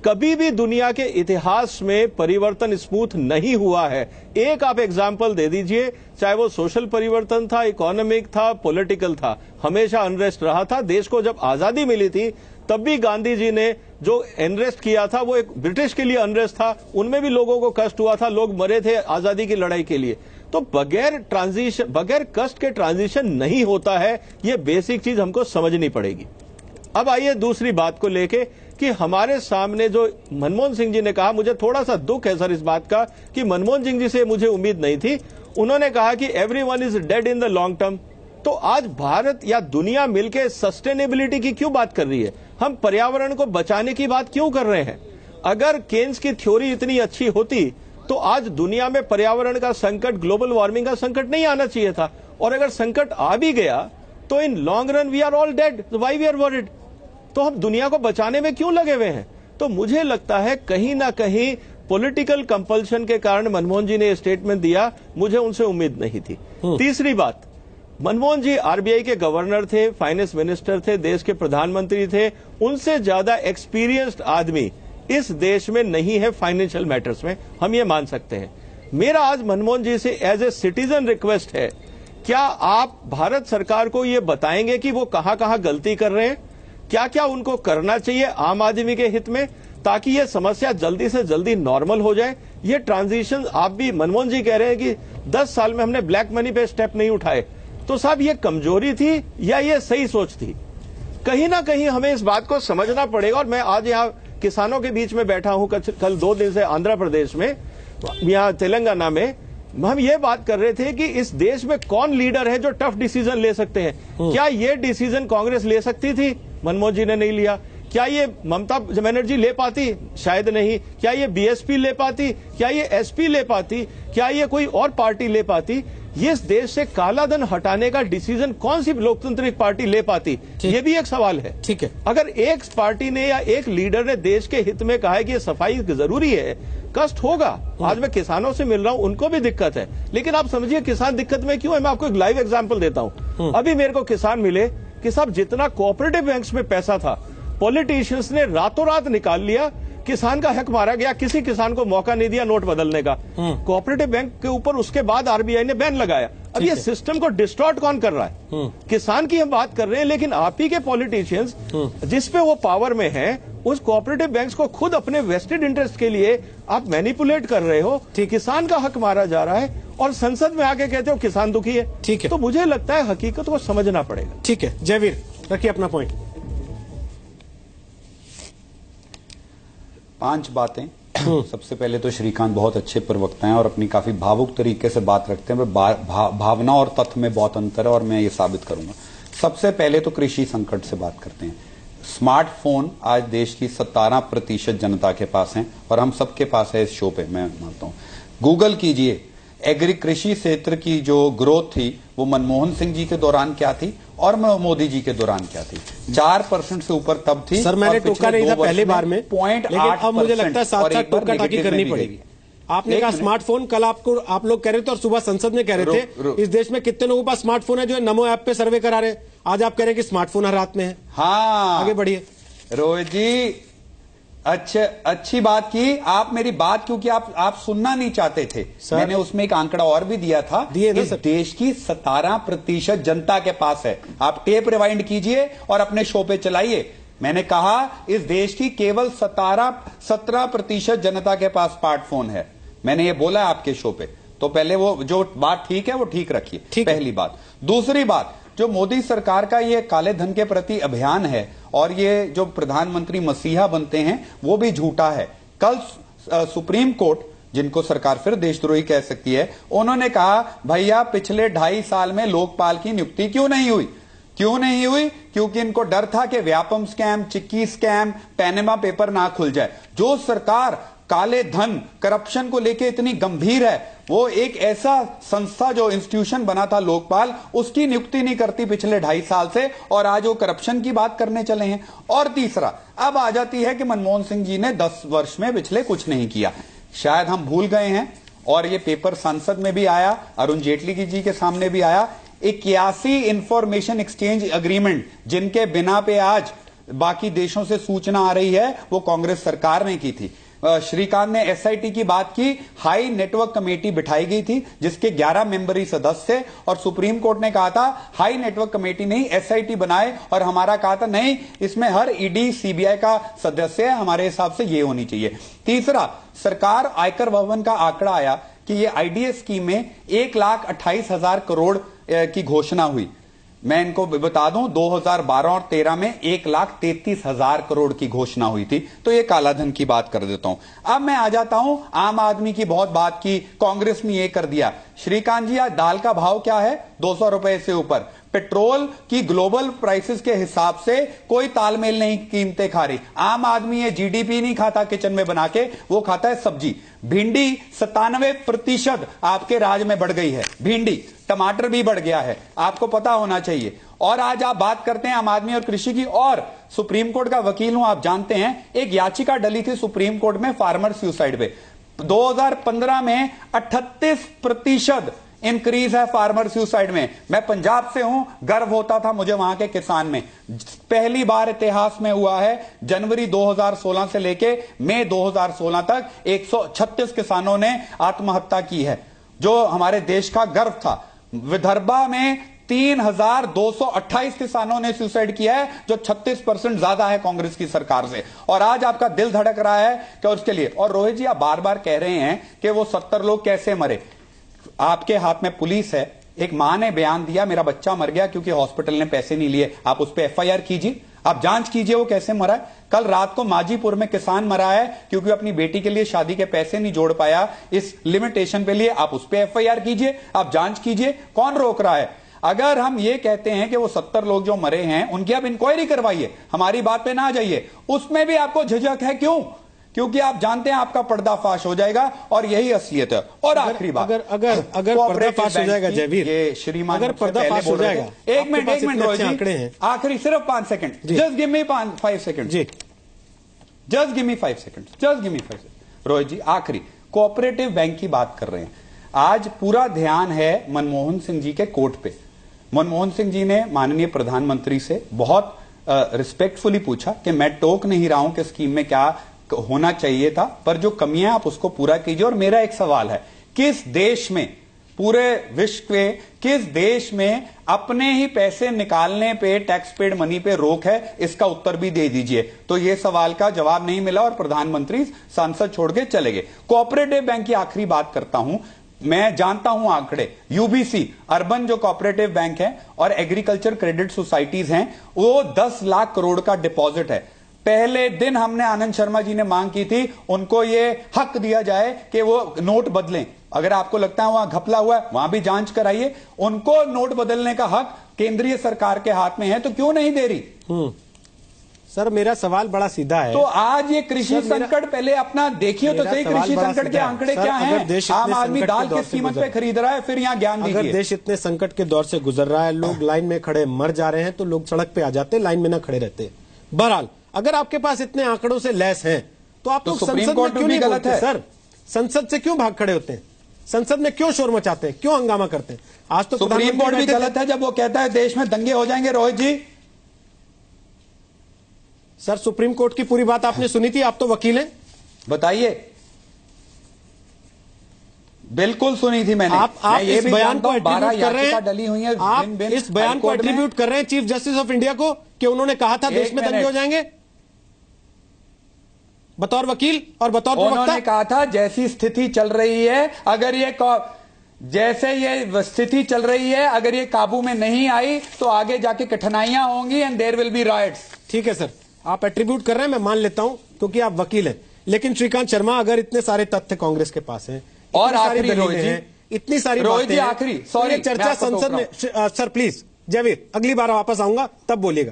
कभी भी दुनिया के इतिहास में परिवर्तन स्मूथ नहीं हुआ है। एक आप एग्जाम्पल दे दीजिए, चाहे वो सोशल परिवर्तन था, इकोनॉमिक था, पॉलिटिकल था, हमेशा अनरेस्ट रहा था। देश को जब आजादी मिली थी तब भी गांधी जी ने जो अनरेस्ट किया था वो एक ब्रिटिश के लिए अनरेस्ट था, उनमें भी लोगों को कष्ट हुआ था, लोग मरे थे आजादी की लड़ाई के लिए। तो बगैर कष्ट के ट्रांजिशन नहीं होता है, ये बेसिक चीज हमको समझनी पड़ेगी। अब आइए दूसरी बात को लेके कि हमारे सामने जो मनमोहन सिंह जी ने कहा, मुझे थोड़ा सा दुख है सर इस बात का कि मनमोहन सिंह जी से मुझे उम्मीद नहीं थी। उन्होंने कहा कि everyone is dead in the long term. तो आज भारत या दुनिया मिलकर सस्टेनेबिलिटी की क्यों बात कर रही है? हम पर्यावरण को बचाने की बात क्यों कर रहे हैं? अगर केन्स की थ्योरी इतनी अच्छी होती तो आज दुनिया में पर्यावरण का संकट, ग्लोबल वार्मिंग का संकट नहीं आना चाहिए था। और अगर संकट आ भी गया तो in long run we are all dead, why we are worried? तो हम दुनिया को बचाने में क्यों लगे हुए हैं? तो मुझे लगता है कहीं ना कहीं पॉलिटिकल कंपल्शन के कारण मनमोहन जी ने स्टेटमेंट दिया, मुझे उनसे उम्मीद नहीं थी। तीसरी बात, मनमोहन जी आरबीआई के गवर्नर थे, फाइनेंस मिनिस्टर थे, देश के प्रधानमंत्री थे। उनसे ज्यादा एक्सपीरियंस्ड आदमी इस देश में नहीं है फाइनेंशियल मैटर्स में, हम ये मान सकते हैं। मेरा आज मनमोहन जी से एज ए सिटीजन रिक्वेस्ट है, क्या आप भारत सरकार को ये बताएंगे कि वो कहां कहां गलती कर रहे हैं, क्या क्या उनको करना चाहिए आम आदमी के हित में, ताकि ये समस्या जल्दी से जल्दी नॉर्मल हो जाए। ये ट्रांजिशन, आप भी मनमोहन जी कह रहे हैं कि 10 साल में हमने ब्लैक मनी पे स्टेप नहीं उठाए, तो साहब ये कमजोरी थी या ये सही सोच थी? कहीं ना कहीं हमें इस बात को समझना पड़ेगा। और मैं आज यहाँ किसानों के बीच में बैठा हूं, कल 2 दिन से आंध्र प्रदेश में, यहाँ तेलंगाना में, हम ये बात कर रहे थे कि इस देश में कौन लीडर है जो टफ डिसीजन ले सकते हैं। क्या ये डिसीजन कांग्रेस ले सकती थी? मनमोहन जी ने नहीं लिया। क्या ये ममता बनर्जी ले पाती? शायद नहीं। क्या ये बीएसपी ले पाती? क्या ये एसपी ले पाती? क्या ये कोई और पार्टी ले पाती? ये इस देश से काला धन हटाने का डिसीजन कौन सी लोकतांत्रिक पार्टी ले पाती? ये भी एक सवाल है। ठीक है, अगर एक पार्टी ने या एक लीडर ने देश के हित में कहा है कि ये सफाई जरूरी है, कष्ट होगा। आज मैं किसानों से मिल रहा हूं, उनको भी दिक्कत है, लेकिन आप समझिए किसान दिक्कत में क्यों है। मैं आपको एक लाइव एग्जांपल देता हूं। अभी मेरे को किसान मिले कि साहब जितना कोऑपरेटिव बैंक्स में पैसा था, पॉलिटिशियंस ने रातों रात निकाल लिया, किसान का हक मारा गया, किसी किसान को मौका नहीं दिया नोट बदलने का। कोऑपरेटिव बैंक के ऊपर उसके बाद आरबीआई ने बैन लगाया। अब ये सिस्टम को डिस्टॉर्ट कौन कर रहा है? किसान की हम बात कर रहे हैं, लेकिन आप ही के पॉलिटिशियंस जिस पे वो पावर में हैं, उस कोऑपरेटिव बैंक्स को खुद अपने वेस्टेड इंटरेस्ट के लिए आप मैनिपुलेट कर रहे हो। किसान का हक मारा जा रहा है और संसद में आके कहते हो किसान दुखी है। ठीक है, तो मुझे लगता है हकीकत को समझना पड़ेगा। ठीक है, जयवीर रखिए अपना पॉइंट। 5 बातें। सबसे पहले तो श्रीकांत बहुत अच्छे प्रवक्ता हैं और अपनी काफी भावुक तरीके से बात रखते हैं। भावना और तथ्य में बहुत अंतर है और मैं ये साबित करूंगा। सबसे पहले तो कृषि संकट से बात करते हैं। स्मार्टफोन आज देश की 17% जनता के पास हैं और हम सबके पास है इस शो पे, मैं मानता हूं। गूगल कीजिए, कृषि क्षेत्र की जो ग्रोथ थी वो मनमोहन सिंह जी के दौरान क्या थी और मोदी जी के दौरान क्या थी। 4% से ऊपर तब थी। सर मैंने टोका नहीं था पहली बार में, लेकिन अब मुझे लगता है साथ साथ टोका टाकी करनी पड़ेगी। आपने कहा स्मार्टफोन, कल आप लोग कह रहे थे और सुबह संसद में कह रहे थे इस देश में कितने लोगों के पास स्मार्टफोन है जो नमो ऐप पे सर्वे करा रहे। आज आप कह रहे हैं कि स्मार्टफोन हर हाथ में है। हाँ, आगे बढ़िए रोहित जी। अच्छी बात की आप मेरी बात, क्योंकि आप सुनना नहीं चाहते थे। मैंने उसमें एक आंकड़ा और भी दिया था। इस देश की 17% जनता के पास है। आप टेप रिवाइंड कीजिए और अपने शो पे चलाइए। मैंने कहा इस देश की केवल 17% जनता के पास स्मार्टफोन है। मैंने ये बोला आपके शो पे। तो पहले वो जो बात ठीक है वो ठीक रखिए, पहली बात। दूसरी बात, जो मोदी सरकार का ये काले धन के प्रति अभियान है और ये जो प्रधानमंत्री मसीहा बनते हैं वो भी झूठा है। कल सुप्रीम कोर्ट, जिनको सरकार फिर देशद्रोही कह सकती है, उन्होंने कहा भैया पिछले 2.5 साल में लोकपाल की नियुक्ति क्यों नहीं हुई? क्योंकि इनको डर था कि व्यापम स्कैम, चिक्की स्कैम, पैनामा पेपर ना खुल जाए। जो सरकार काले धन, करप्शन को लेके इतनी गंभीर है, वो एक ऐसा संस्था जो इंस्टीट्यूशन बना था लोकपाल, उसकी नियुक्ति नहीं करती पिछले 2.5 साल से, और आज वो करप्शन की बात करने चले हैं। और तीसरा, अब आ जाती है कि मनमोहन सिंह जी ने 10 वर्ष में पिछले कुछ नहीं किया। शायद हम भूल गए हैं और ये पेपर संसद में भी आया, अरुण जेटली जी के सामने भी आया। 81 इंफॉर्मेशन एक्सचेंज एग्रीमेंट जिनके बिना पे आज बाकी देशों से सूचना आ रही है, वो कांग्रेस सरकार ने की थी। श्रीकांत ने एसआईटी की बात की, हाई नेटवर्क कमेटी बिठाई गई थी जिसके 11 मेंबरी सदस्य थे और सुप्रीम कोर्ट ने कहा था हाई नेटवर्क कमेटी नहीं एसआईटी बनाए, और हमारा कहा था नहीं, इसमें हर ईडी सीबीआई का सदस्य है, हमारे हिसाब से ये होनी चाहिए। तीसरा, सरकार आयकर भवन का आंकड़ा आया कि ये आईडीएस स्कीम में 1,28,000 करोड़ की घोषणा हुई। मैं इनको बता दूं, 2012 और 13 में 1,33,000 करोड़ की घोषणा हुई थी। तो ये कालाधन की बात कर देता हूं। अब मैं आ जाता हूं, आम आदमी की बहुत बात की, कांग्रेस ने ये कर दिया। श्रीकांत जी, आज दाल का भाव क्या है? 200 रुपए से ऊपर। पेट्रोल की ग्लोबल प्राइसेस के हिसाब से कोई तालमेल नहीं कीमतें खा रही। आम आदमी ये जीडीपी नहीं खाता किचन में बना के, वो खाता है सब्जी। भिंडी 97% आपके राज्य में बढ़ गई है, भिंडी। टमाटर भी बढ़ गया है, आपको पता होना चाहिए। और आज आप बात करते हैं आम आदमी और कृषि की, और सुप्रीम कोर्ट का वकील हूं, आप जानते हैं, एक याचिका डली थी सुप्रीम कोर्ट में फार्मर सुसाइड पे। 2015 में 38% इंक्रीज है फार्मर सुसाइड में। मैं पंजाब से हूं, गर्व होता था मुझे वहां के किसान में। पहली बार इतिहास में हुआ है, जनवरी 2016 से लेके मई 2016 तक 136 किसानों ने आत्महत्या की है, जो हमारे देश का गर्व था। विदर्भा में 3,228 किसानों ने सुसाइड किया है, जो 36% ज्यादा है कांग्रेस की सरकार से। और आज आपका दिल धड़क रहा है कि उसके लिए। और रोहित जी, आप बार बार कह रहे हैं कि वो 70 लोग कैसे मरे। आपके हाथ में पुलिस है। एक मां ने बयान दिया, मेरा बच्चा मर गया क्योंकि हॉस्पिटल ने पैसे नहीं लिए। आप उस पर एफआईआर कीजिए, आप जांच कीजिए वो कैसे मरा है। कल रात को माजीपुर में किसान मरा है क्योंकि अपनी बेटी के लिए शादी के पैसे नहीं जोड़ पाया इस लिमिटेशन पे लिए। आप उस पर एफआईआर कीजिए, आप जांच कीजिए, कौन रोक रहा है। अगर हम ये कहते हैं कि वो 70 लोग जो मरे हैं उनकी आप इंक्वायरी करवाइए, हमारी बात पे ना आ जाइए। उसमें भी आपको झिझक है, क्यों? क्योंकि आप जानते हैं आपका पर्दाफाश हो जाएगा और यही असलियत है। और आखिरी बात, अगर पर्दाफाश हो जाएगा जयवीर, ये श्रीमान अगर पर्दाफाश हो जाएगा, एक मिनट आंकड़े हैं, आखिरी सिर्फ 5 second, just give me 5 second जी, just give me 5 second, just give me 5 second. Rohit ji, आखिरी कोऑपरेटिव बैंक की बात कर रहे हैं। आज पूरा ध्यान है मनमोहन सिंह जी के कोर्ट पे। मनमोहन सिंह जी ने माननीय प्रधानमंत्री से बहुत रिस्पेक्टफुली पूछा कि मैं टोक नहीं रहा हूं कि स्कीम में क्या होना चाहिए था, पर जो कमियां आप उसको पूरा कीजिए। और मेरा एक सवाल है, किस देश में, पूरे विश्व में किस देश में अपने ही पैसे निकालने पे, टैक्स पेड मनी पे रोक है? इसका उत्तर भी दे दीजिए। तो ये सवाल का जवाब नहीं मिला और प्रधानमंत्री सांसद छोड़ के चले गए। कोऑपरेटिव बैंक की आखिरी बात करता हूं। मैं जानता हूं आंकड़े, यूबीसी अर्बन जो कोऑपरेटिव बैंक है और एग्रीकल्चर क्रेडिट सोसाइटीज हैं, वो 10 लाख करोड़ का डिपॉजिट है। पहले दिन हमने आनंद शर्मा जी ने मांग की थी, उनको ये हक दिया जाए कि वो नोट बदलें। अगर आपको लगता है वहां घपला हुआ है, वहां भी जांच कराइए। उनको नोट बदलने का हक केंद्रीय सरकार के हाथ में है, तो क्यों नहीं दे रही? सर, मेरा सवाल बड़ा सीधा है। तो आज ये कृषि संकट पहले अपना देखिए तो सही, कृषि संकट के आंकड़े क्या हैं? आम आदमी दाल किस कीमत पे खरीद रहा है, फिर यहाँ ज्ञान दीजिए। अगर देश इतने संकट के दौर से गुजर रहा है, लोग लाइन में खड़े मर जा रहे हैं, तो लोग सड़क पे आ जाते, लाइन में ना खड़े रहते। बहरहाल, अगर आपके पास इतने आंकड़ों से लैस हैं, तो आप लोग संसद में क्यों नहीं बोलते? सर, संसद से क्यों भाग खड़े होते हैं? संसद में क्यों शोर मचाते हैं, क्यों हंगामा करते हैं? आज तो सुप्रीम कोर्ट भी गलत है जब वो कहता है देश में दंगे हो जाएंगे। रोहित जी, सर, सुप्रीम कोर्ट की पूरी बात आपने सुनी थी, आप तो वकील हैं, बताइए। बिल्कुल सुनी थी मैंने। आप इस बयान को एट्रीब्यूट कर रहे हैं, डली हुई है, आप इस बयान को एट्रीब्यूट कर रहे हैं चीफ जस्टिस ऑफ इंडिया को कि उन्होंने कहा था देश में दंगे हो जाएंगे, बतौर वकील और बतौर प्रवक्ता? उन्होंने कहा था जैसी स्थिति चल रही है, अगर ये जैसे ये स्थिति चल रही है, अगर ये काबू में नहीं आई तो आगे जाके कठिनाइयां होंगी and there will be rights. ठीक है सर, आप एट्रीब्यूट कर रहे हैं, मैं मान लेता हूं क्योंकि आप वकील हैं। लेकिन श्रीकांत शर्मा, अगर इतने सारे तथ्य कांग्रेस के पास हैं और आखिरी रोहित जी, इतनी सारी रोहित जी आखिरी, सॉरी, चर्चा संसद में, सर प्लीज जयवीर, अगली बार वापस आऊंगा तब बोलिएगा।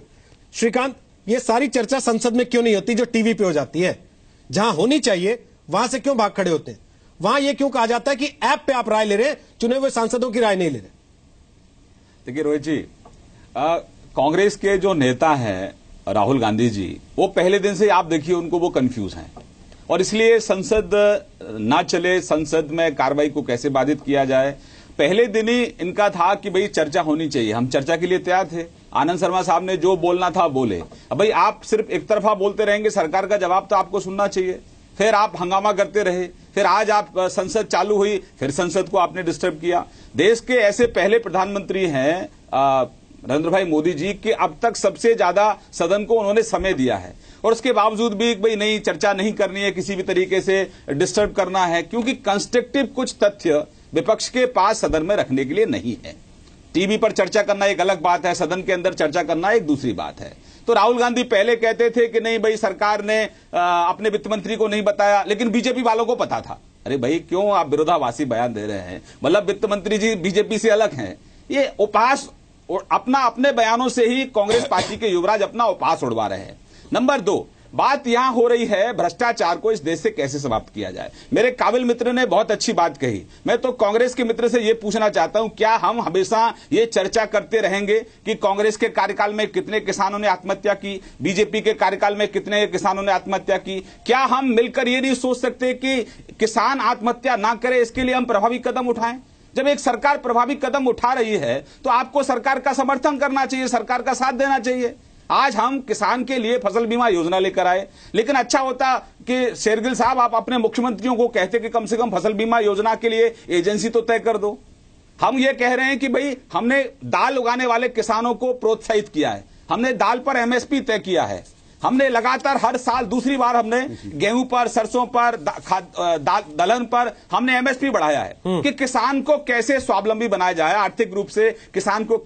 श्रीकांत, ये सारी चर्चा संसद में क्यों नहीं होती जो टीवी पे हो जाती है? जहां होनी चाहिए वहां से क्यों भाग खड़े होते हैं? वहां यह क्यों कहा जाता है कि ऐप पे आप राय ले रहे हैं, चुने हुए सांसदों की राय नहीं ले रहे? देखिए रोहित जी, कांग्रेस के जो नेता हैं राहुल गांधी जी, वो पहले दिन से आप देखिए उनको वो कंफ्यूज हैं और इसलिए संसद ना चले, संसद में कार्रवाई को कैसे बाधित किया जाए। पहले दिन ही इनका था कि भाई चर्चा होनी चाहिए, हम चर्चा के लिए तैयार थे। आनंद शर्मा साहब ने जो बोलना था बोले। अब भाई आप सिर्फ एक तरफा बोलते रहेंगे, सरकार का जवाब तो आपको सुनना चाहिए। फिर आप हंगामा करते रहे, फिर आज आप संसद चालू हुई, फिर संसद को आपने डिस्टर्ब किया। देश के ऐसे पहले प्रधानमंत्री हैं नरेंद्र भाई मोदी जी कि अब तक सबसे ज्यादा सदन को उन्होंने समय दिया है और उसके बावजूद भी भाई नहीं, चर्चा नहीं करनी है, किसी भी तरीके से डिस्टर्ब करना है, क्योंकि कंस्ट्रक्टिव कुछ तथ्य विपक्ष के पास सदन में रखने के लिए नहीं है। टीवी पर चर्चा करना एक अलग बात है, सदन के अंदर चर्चा करना एक दूसरी बात है। तो राहुल गांधी पहले कहते थे कि नहीं भाई सरकार ने अपने वित्त मंत्री को नहीं बताया, लेकिन बीजेपी वालों को पता था। अरे भाई क्यों आप विरोधाभासी बयान दे रहे हैं? मतलब वित्त मंत्री जी बीजेपी से अलग हैं। ये उपास और अपने बयानों से ही कांग्रेस पार्टी के युवराज अपना उपास उड़वा रहे हैं। नंबर 2, बात यहां हो रही है भ्रष्टाचार को इस देश से कैसे समाप्त किया जाए। मेरे काबिल मित्र ने बहुत अच्छी बात कही। मैं तो कांग्रेस के मित्र से यह पूछना चाहता हूं, क्या हम हमेशा ये चर्चा करते रहेंगे कि कांग्रेस के कार्यकाल में कितने किसानों ने आत्महत्या की, बीजेपी के कार्यकाल में कितने किसानों ने आत्महत्या की? क्या हम मिलकर ये नहीं सोच सकते कि किसान आत्महत्या ना करे, इसके लिए हम प्रभावी कदम उठाएं? जब एक सरकार प्रभावी कदम उठा रही है तो आपको सरकार का समर्थन करना चाहिए, सरकार का साथ देना चाहिए। आज हम किसान के लिए फसल बीमा योजना लेकर आए, लेकिन अच्छा होता कि शेरगिल साहब आप अपने मुख्यमंत्रियों को कहते कि कम से कम फसल बीमा योजना के लिए एजेंसी तो तय कर दो। हम ये कह रहे हैं कि भाई हमने दाल उगाने वाले किसानों को प्रोत्साहित किया है, हमने दाल पर एमएसपी तय किया है, हमने लगातार हर साल दूसरी बार हमने गेहूं पर, सरसों पर, दलहन पर हमने एमएसपी बढ़ाया है कि किसान को कैसे स्वावलंबी बनाया जाए, आर्थिक रूप से किसान को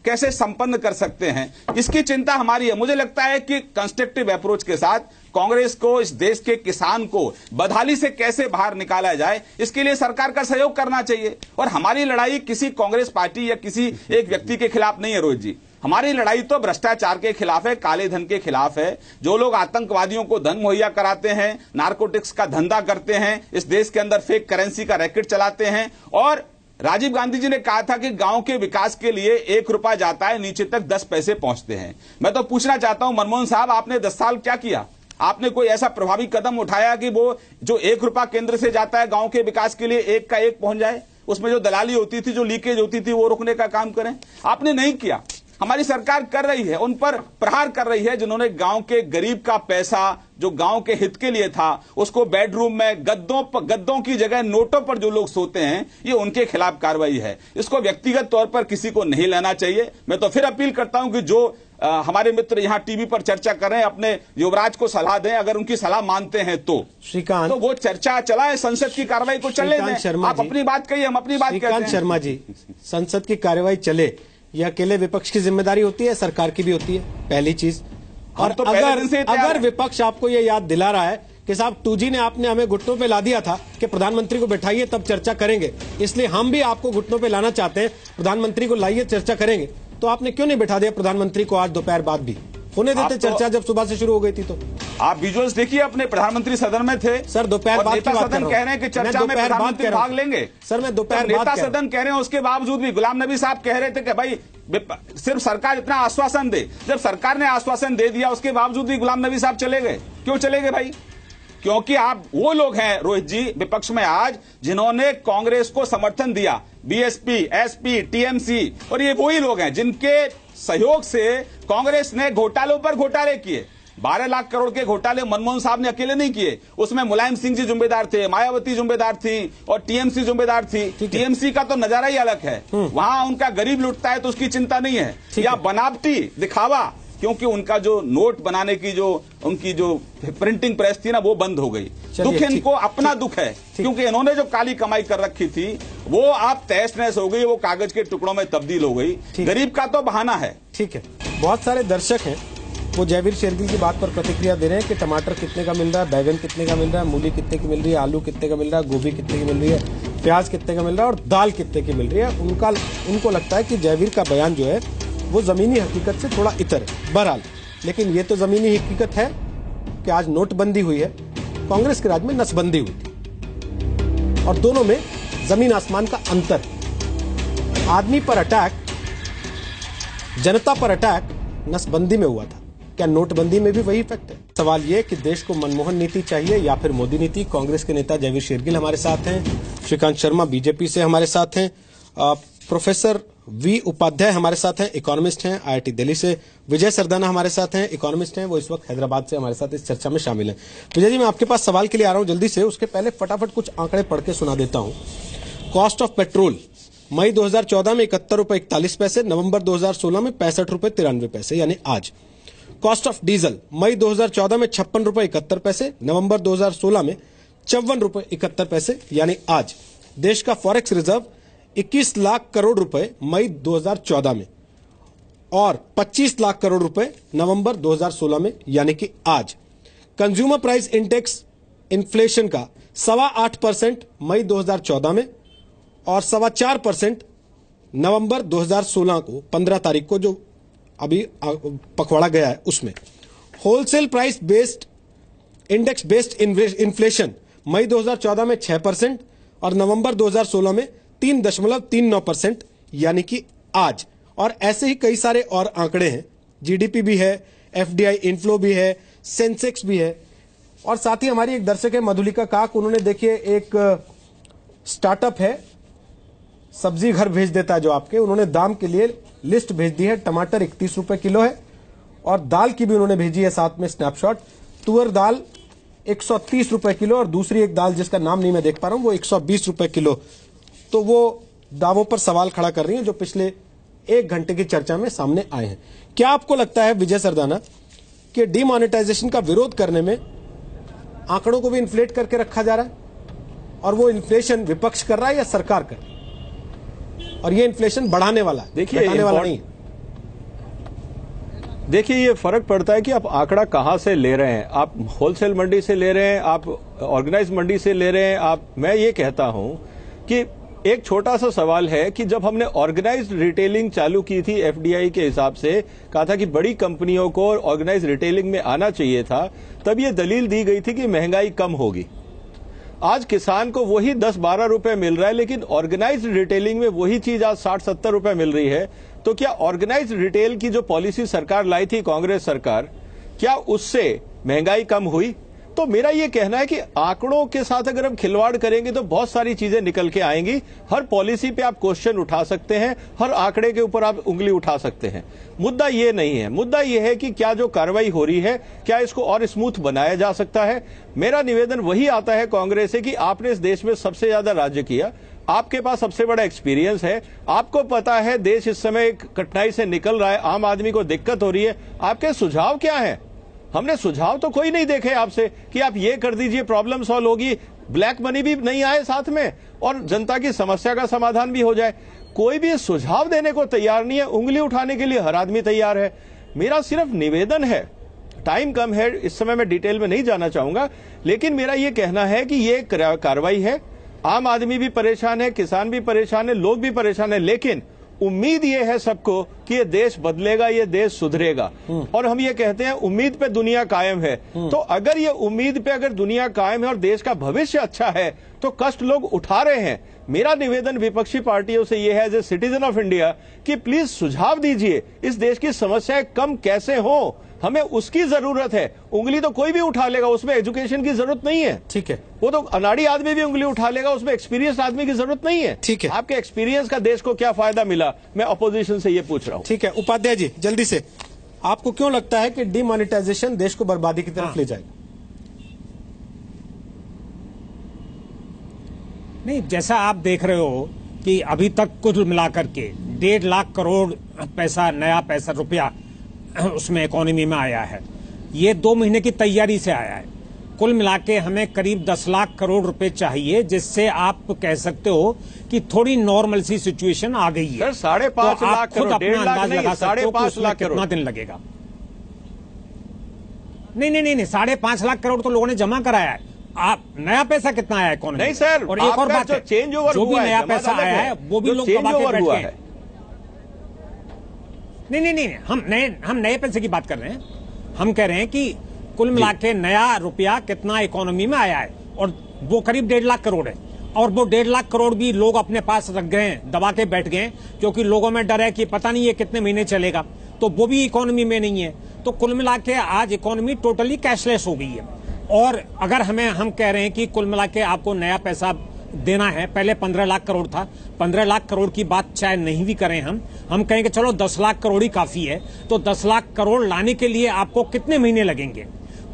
कैसे संपन्न कर सकते हैं, इसकी चिंता हमारी है। मुझे लगता है कि कंस्ट्रक्टिव अप्रोच के साथ कांग्रेस को इस देश के किसान को बदहाली से कैसे बाहर निकाला जाए, इसके लिए सरकार का सहयोग करना चाहिए। और हमारी लड़ाई किसी कांग्रेस पार्टी या किसी एक व्यक्ति के खिलाफ नहीं है रोहित जी, हमारी लड़ाई तो भ्रष्टाचार के खिलाफ है, काले धन के खिलाफ है। जो लोग आतंकवादियों को धन मुहैया कराते हैं, नारकोटिक्स का धंधा करते हैं, इस देश के अंदर फेक करेंसी का रैकेट चलाते हैं। और राजीव गांधी जी ने कहा था कि गांव के विकास के लिए 1 रुपया जाता है, नीचे तक 10 पैसे पहुंचते हैं। मैं तो पूछना चाहता हूं मनमोहन साहब, आपने 10 साल क्या किया? आपने कोई ऐसा प्रभावी कदम उठाया कि वो जो 1 रुपया केंद्र से जाता है गांव के विकास के लिए 1 का 1 पहुंच जाए? उसमें जो दलाली होती थी, जो लीकेज होती थी, वो रोकने का काम करें। आपने नहीं किया। हमारी सरकार कर रही है, उन पर प्रहार कर रही है जिन्होंने गांव के गरीब का पैसा जो गांव के हित के लिए था, उसको बेडरूम में गद्दों की जगह नोटों पर जो लोग सोते हैं, ये उनके खिलाफ कार्रवाई है। इसको व्यक्तिगत तौर पर किसी को नहीं लेना चाहिए। मैं तो फिर अपील करता हूं कि जो हमारे मित्र यहां टीवी पर चर्चा कर रहे हैं, अपने युवराज को सलाह दें, अगर उनकी सलाह मानते हैं तो श्रीकांत, तो वो चर्चा चलाए, संसद की कार्रवाई को चलने दें। आप अपनी बात कहिए, हम अपनी बात कहते हैं। श्रीकांत शर्मा जी, संसद की कार्रवाई चले, यह अकेले विपक्ष की जिम्मेदारी होती है, सरकार की भी होती है, पहली चीज। और तो अगर विपक्ष आपको यह याद दिला रहा है कि साहब 2G ने आपने हमें घुटनों पे ला दिया था कि प्रधानमंत्री को बैठाइए तब चर्चा करेंगे, इसलिए हम भी आपको घुटनों पे लाना चाहते हैं, प्रधानमंत्री को लाइए चर्चा करेंगे, तो आपने क्यों नहीं बैठा दिया प्रधानमंत्री को? आज दोपहर बाद भी होने देते चर्चा, जब सुबह से शुरू हो गई थी। तो आप विजुअल्स देखिए, अपने प्रधानमंत्री सदन में थे सर, दोपहर बाद की बात कर रहा हूं। कह रहे हैं कि चर्चा में प्रधानमंत्री भाग लेंगे। सर मैं दोपहर बाद नेता सदन कह रहे हैं, उसके बावजूद भी गुलाम नबी साहब कह रहे थे कि भाई सिर्फ सरकार इतना आश्वासन दे। जब सरकार ने आश्वासन दे दिया, उसके बावजूद भी गुलाम नबी साहब चले गए। क्यों चले गए भाई? क्योंकि आप वो लोग हैं रोहित जी विपक्ष में आज, जिन्होंने कांग्रेस को समर्थन दिया, बीएसपी, एसपी, टीएमसी, और ये वही लोग हैं जिनके सहयोग से कांग्रेस ने घोटालों पर घोटाले किए। 12 लाख करोड़ के घोटाले मनमोहन साहब ने अकेले नहीं किए, उसमें मुलायम सिंह जी जिम्मेदार थे, मायावती जिम्मेदार थी और टीएमसी जिम्मेदार थी। टीएमसी का तो नजारा ही अलग है, वहां उनका गरीब लुटता है तो उसकी चिंता नहीं है, या बनावटी दिखावा, क्योंकि उनका जो नोट बनाने की उनकी जो प्रिंटिंग प्रेस थी ना, वो बंद हो गई। दुख इनको अपना दुख है, क्योंकि इन्होंने जो काली कमाई कर रखी थी वो आप तहस नहस हो गई, वो कागज के टुकड़ों में तब्दील हो गई। गरीब का तो बहाना है। ठीक है, बहुत सारे दर्शक हैं वो जयवीर शेरगिल की बात पर प्रतिक्रिया दे रहे हैं कि टमाटर कितने का मिल रहा है, बैगन कितने का मिल रहा है, मूली कितने की मिल रही है, आलू कितने का मिल रहा है, गोभी कितने की मिल रही है, प्याज कितने का मिल रहा है और दाल कितने की मिल रही है। उनको लगता है कि जयवीर का बयान जो है वो जमीनी हकीकत से थोड़ा इतर है। बहरहाल, लेकिन ये तो जमीनी हकीकत है कि आज नोटबंदी हुई है, कांग्रेस के राज में नसबंदी हुई थी, और दोनों में जमीन आसमान का अंतर है। आदमी पर अटैक, जनता पर अटैक नसबंदी में हुआ था, क्या नोटबंदी में भी वही इफेक्ट है? सवाल यह कि देश को मनमोहन नीति चाहिए या फिर मोदी नीति। कांग्रेस के नेता जयवीर शेरगिल हमारे साथ हैं, श्रीकांत शर्मा बीजेपी से हमारे साथ हैं, प्रोफेसर वी उपाध्याय हमारे साथ हैं, इकोनॉमिस्ट हैं IIT दिल्ली से, विजय सरदाना हमारे साथ हैं, इकोनॉमिस्ट हैं, वो इस वक्त हैदराबाद से हमारे साथ इस चर्चा में शामिल हैं। विजय जी, मैं आपके पास सवाल के लिए आ रहा हूं जल्दी से, उसके पहले फटाफट कुछ आंकड़े पढ़ के सुना देता हूं। कॉस्ट ऑफ पेट्रोल मई 2014 में 71 रुपए 41 पैसे, नवंबर 2016 में 65 रुपए 93 पैसे यानी आज। कॉस्ट ऑफ डीजल मई 2014 में 56 रुपए 71 पैसे, नवंबर 2016 में 54 रुपए 71 पैसे यानी आज। देश का फॉरेक्स रिजर्व 21 लाख करोड़ रुपए मई 2014 में और 25 लाख करोड़ रुपए नवंबर 2016 में यानी कि आज। कंज्यूमर प्राइस इंडेक्स इन्फ्लेशन का 8.25% मई 2014 में और 4.25% नवंबर 2016 को 15 तारीख को जो अभी पखवाड़ा गया है उसमें। Wholesale price based index based inflation मई 2014 में 6% और नवंबर 2016 में 3.39% यानी कि आज। और ऐसे ही कई सारे और आंकड़े हैं, जीडीपी भी है, एफडीआई इनफ्लो भी है, सेंसेक्स भी है। और साथ ही हमारी एक दर्शक है मधुलिका काक, उन्होंने देखिए एक स्टार्टअप है सब्जी घर भेज देता है जो आपके, उन्होंने दाम के लिए लिस्ट भेज दी है। टमाटर 31 रुपए किलो है और दाल की भी उन्होंने भेजी है साथ में स्नैपशॉट। तुअर दाल 130 रुपए किलो और दूसरी एक दाल जिसका नाम नहीं मैं देख पा रहा हूं वो 120 रुपए किलो। तो वो दावों पर सवाल खड़ा कर रही हैं जो पिछले 1 घंटे की चर्चा में सामने आए हैं। क्या आपको लगता है विजय सरदाना कि डीमोनेटाइजेशन का विरोध करने में आंकड़ों को भी इन्फ्लेट करके रखा जा रहा है, और वो इन्फ्लेशन विपक्ष कर रहा है या सरकार कर रही है, और ये इन्फ्लेशन बढ़ाने वाला है, घटाने वाला नहीं है? देखिए, ये फर्क पड़ता है कि आप आंकड़ा कहां से ले रहे हैं। आप होलसेल मंडी से ले रहे हैं, आप ऑर्गेनाइज मंडी से ले रहे हैं। मैं ये कहता हूं कि एक छोटा सा सवाल है कि जब हमने ऑर्गेनाइज्ड रिटेलिंग चालू की थी एफडीआई के हिसाब से, कहा था कि बड़ी कंपनियों को ऑर्गेनाइज्ड रिटेलिंग में आना चाहिए था, तब ये दलील दी गई थी कि महंगाई कम होगी। आज किसान को वही 10-12 रुपए मिल रहा है, लेकिन ऑर्गेनाइज्ड रिटेलिंग में वही चीज आज 60-70 रुपए मिल रही है। तो क्या ऑर्गेनाइज्ड रिटेल की जो पॉलिसी सरकार लाई थी, कांग्रेस सरकार, क्या उससे महंगाई कम हुई? तो मेरा ये कहना है कि आंकड़ों के साथ अगर हम खिलवाड़ करेंगे तो बहुत सारी चीजें निकल के आएंगी। हर पॉलिसी पे आप क्वेश्चन उठा सकते हैं, हर आंकड़े के ऊपर आप उंगली उठा सकते हैं। मुद्दा ये नहीं है। मुद्दा ये है कि क्या जो कार्रवाई हो रही है, क्या इसको और स्मूथ बनाया जा सकता है। मेरा निवेदन वही आता है कांग्रेस से कि आपने इस देश में सबसे ज्यादा राज्य किया, आपके पास सबसे बड़ा एक्सपीरियंस है, आपको पता है देश इस समय एक कठिनाई से निकल रहा है, आम आदमी को दिक्कत हो रही है। आपके सुझाव क्या है? हमने सुझाव तो कोई नहीं देखे आपसे कि आप ये कर दीजिए, प्रॉब्लम सॉल्व होगी, ब्लैक मनी भी नहीं आए साथ में, और जनता की समस्या का समाधान भी हो जाए। कोई भी सुझाव देने को तैयार नहीं है। उंगली उठाने के लिए हर आदमी तैयार है। मेरा सिर्फ निवेदन है, टाइम कम है, इस समय मैं डिटेल में नहीं जाना चाहूंगा, लेकिन मेरा यह कहना है कि ये कार्रवाई है। आम आदमी भी परेशान है, किसान भी परेशान है, लोग भी परेशान है, लेकिन उम्मीद ये है सबको कि ये देश बदलेगा, ये देश सुधरेगा। और हम ये कहते हैं उम्मीद पे दुनिया कायम है। तो अगर ये उम्मीद पे अगर दुनिया कायम है और देश का भविष्य अच्छा है, तो कष्ट लोग उठा रहे हैं। मेरा निवेदन विपक्षी पार्टियों से यह है, as a citizen of India, कि प्लीज सुझाव दीजिए, इस देश की समस्याएं कम कैसे हो, हमें उसकी जरूरत है। उंगली तो कोई भी उठा लेगा, उसमें एजुकेशन की जरूरत नहीं है। ठीक है, वो तो अनाड़ी आदमी भी उंगली उठा लेगा, उसमें एक्सपीरियंस आदमी की जरूरत नहीं है। ठीक है, आपके एक्सपीरियंस का देश को क्या फायदा मिला, मैं अपोजिशन से ये पूछ रहा हूं। ठीक है, उपाध्याय जी जल्दी से, आपको क्यों लगता है कि डीमोनेटाइजेशन देश को बर्बादी की तरफ ले जाएगा? नहीं, जैसा आप देख रहे हो कि अभी तक कुल मिलाकर के 1.5 लाख करोड़ पैसा, नया पैसा, रुपया उसमें इकोनॉमी में आया है। ये 2 महीने की तैयारी से आया है। कुल मिला के हमें करीब 10 लाख करोड़ रुपए चाहिए, जिससे आप कह सकते हो कि थोड़ी नॉर्मल सी सिचुएशन आ गई है। 5.5 लाख खुद करोड़, अपना अंदाज लगा सकते हो कि 5.5 उसमें लाख कितना करोड़ दिन लगेगा। नहीं, 5.5 लाख करोड़ तो लोगों ने जमा कराया है। आप नया पैसा कितना आया इकोनॉमी? नहीं सर, और एक और बात है, चेंज ओवर जो भी नया पैसा आया है वो भी लोग कमा के बैठ गए। नहीं, हम नए पैसे की बात कर रहे हैं। हम कह रहे हैं कि कुल मिला के नया रुपया कितना इकोनॉमी में आया है, और वो करीब 1.5 लाख करोड़ है। और वो 1.5 लाख करोड़ भी लोग अपने पास रख गए हैं, दबा के बैठ गए, क्योंकि लोगों में डर है कि पता नहीं ये कितने महीने चलेगा, तो वो भी इकोनॉमी में नहीं है। तो कुल मिला के आज इकोनॉमी टोटली कैशलेस हो गई है। और अगर हम कह रहे हैं कि कुल मिला के आपको नया पैसा देना है, पहले 15 लाख करोड़ था, 15 लाख करोड़ की बात चाहे नहीं भी करें, हम कहेंगे चलो 10 लाख करोड़ ही काफी है, तो 10 लाख करोड़ लाने के लिए आपको कितने महीने लगेंगे?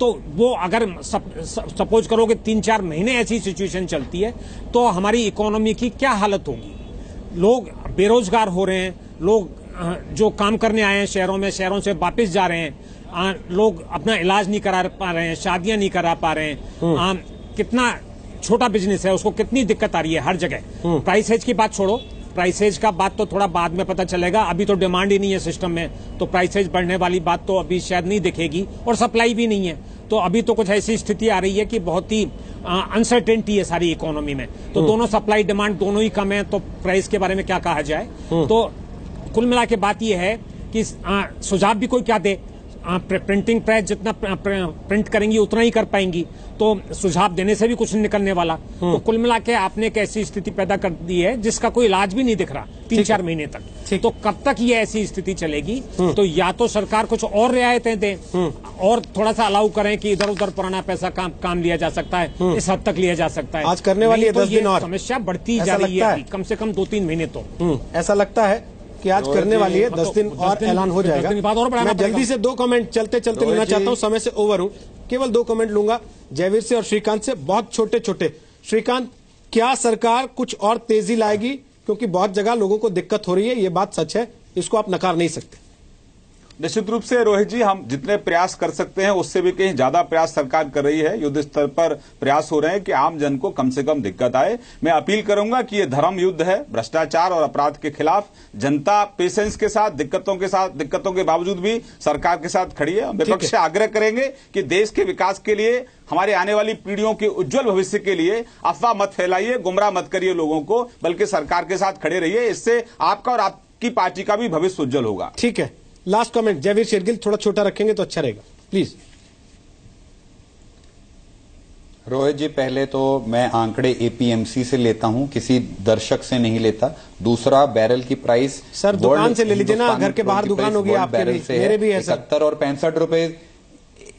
तो वो अगर सपोज करो कि 3-4 महीने ऐसी सिचुएशन चलती है, तो हमारी इकोनॉमी की क्या हालत होगी? लोग बेरोजगार हो रहे हैं, लोग जो काम करने आए हैं शहरों में, शहरों से वापस जा रहे हैं, लोग अपना इलाज नहीं करा पा रहे हैं, शादियां नहीं करा पा रहे हैं, कितना छोटा बिजनेस है उसको कितनी दिक्कत आ रही है हर जगह। प्राइसेज की बात छोड़ो, प्राइसेज का बात तो थोड़ा बाद में पता चलेगा, अभी तो डिमांड ही नहीं है सिस्टम में, तो प्राइसेज बढ़ने वाली बात तो अभी शायद नहीं दिखेगी, और सप्लाई भी नहीं है। तो अभी तो कुछ ऐसी स्थिति आ रही है कि बहुत ही अनसर्टेनिटी है सारी इकोनॉमी में, तो दोनों सप्लाई डिमांड दोनों ही कम है, तो प्राइस के बारे में क्या कहा जाए। तो कुल मिला के बात यह है कि सुझाव भी कोई क्या दे, प्रिंटिंग प्रेस जितना प्रिंट करेंगी उतना ही कर पाएंगी, तो सुझाव देने से भी कुछ नहीं निकलने वाला। तो कुल मिला के आपने एक ऐसी स्थिति पैदा कर दी है जिसका कोई इलाज भी नहीं दिख रहा 3-4 महीने तक। तो कब तक ये ऐसी स्थिति चलेगी? तो या तो सरकार कुछ और रियायतें दे और थोड़ा सा अलाउ करें कि इधर उधर पुराना पैसा काम लिया जा सकता है, इस हद तक लिया जा सकता है। आज करने वाली है 10 दिन और समस्या बढ़ती जा रही है, कम से कम 2-3 महीने तो ऐसा लगता है कि आज करने वाली है। 10 दिन और ऐलान हो जाएगा। मैं जल्दी से 2 कमेंट चलते लेना चाहता हूं, समय से ओवर हूं, केवल 2 कमेंट लूंगा जयवीर से और श्रीकांत से, बहुत छोटे। श्रीकांत, क्या सरकार कुछ और तेजी लाएगी क्योंकि बहुत जगह लोगों को दिक्कत हो रही है, ये बात सच है, इसको आप नकार नहीं सकते। निश्चित रूप से रोहित जी, हम जितने प्रयास कर सकते हैं उससे भी कहीं ज्यादा प्रयास सरकार कर रही है। युद्ध स्तर पर प्रयास हो रहे हैं कि आम जन को कम से कम दिक्कत आए। मैं अपील करूंगा कि ये धर्म युद्ध है, भ्रष्टाचार और अपराध के खिलाफ जनता पेशेंस के साथ, दिक्कतों के बावजूद भी सरकार के साथ खड़ी है। विपक्ष से आग्रह करेंगे कि देश के विकास के लिए, हमारे आने वाली पीढ़ियों के उज्जवल भविष्य के लिए अफवाह मत फैलाइए, गुमराह मत करिए लोगों को, बल्कि सरकार के साथ खड़े रहिए। इससे आपका और आपकी पार्टी का भी भविष्य उज्जवल होगा। ठीक है, लास्ट कमेंट जयवीर शेरगिल, थोड़ा छोटा रखेंगे तो अच्छा रहेगा, प्लीज। रोहित जी, पहले तो मैं आंकड़े एपीएमसी से लेता हूं, किसी दर्शक से नहीं लेता। दूसरा, बैरल की प्राइस सर दुकान से ले लीजिए ना, घर के बाहर दुकान होगी आपके भी, मेरे भी है सर। 71 और 65 रुपए।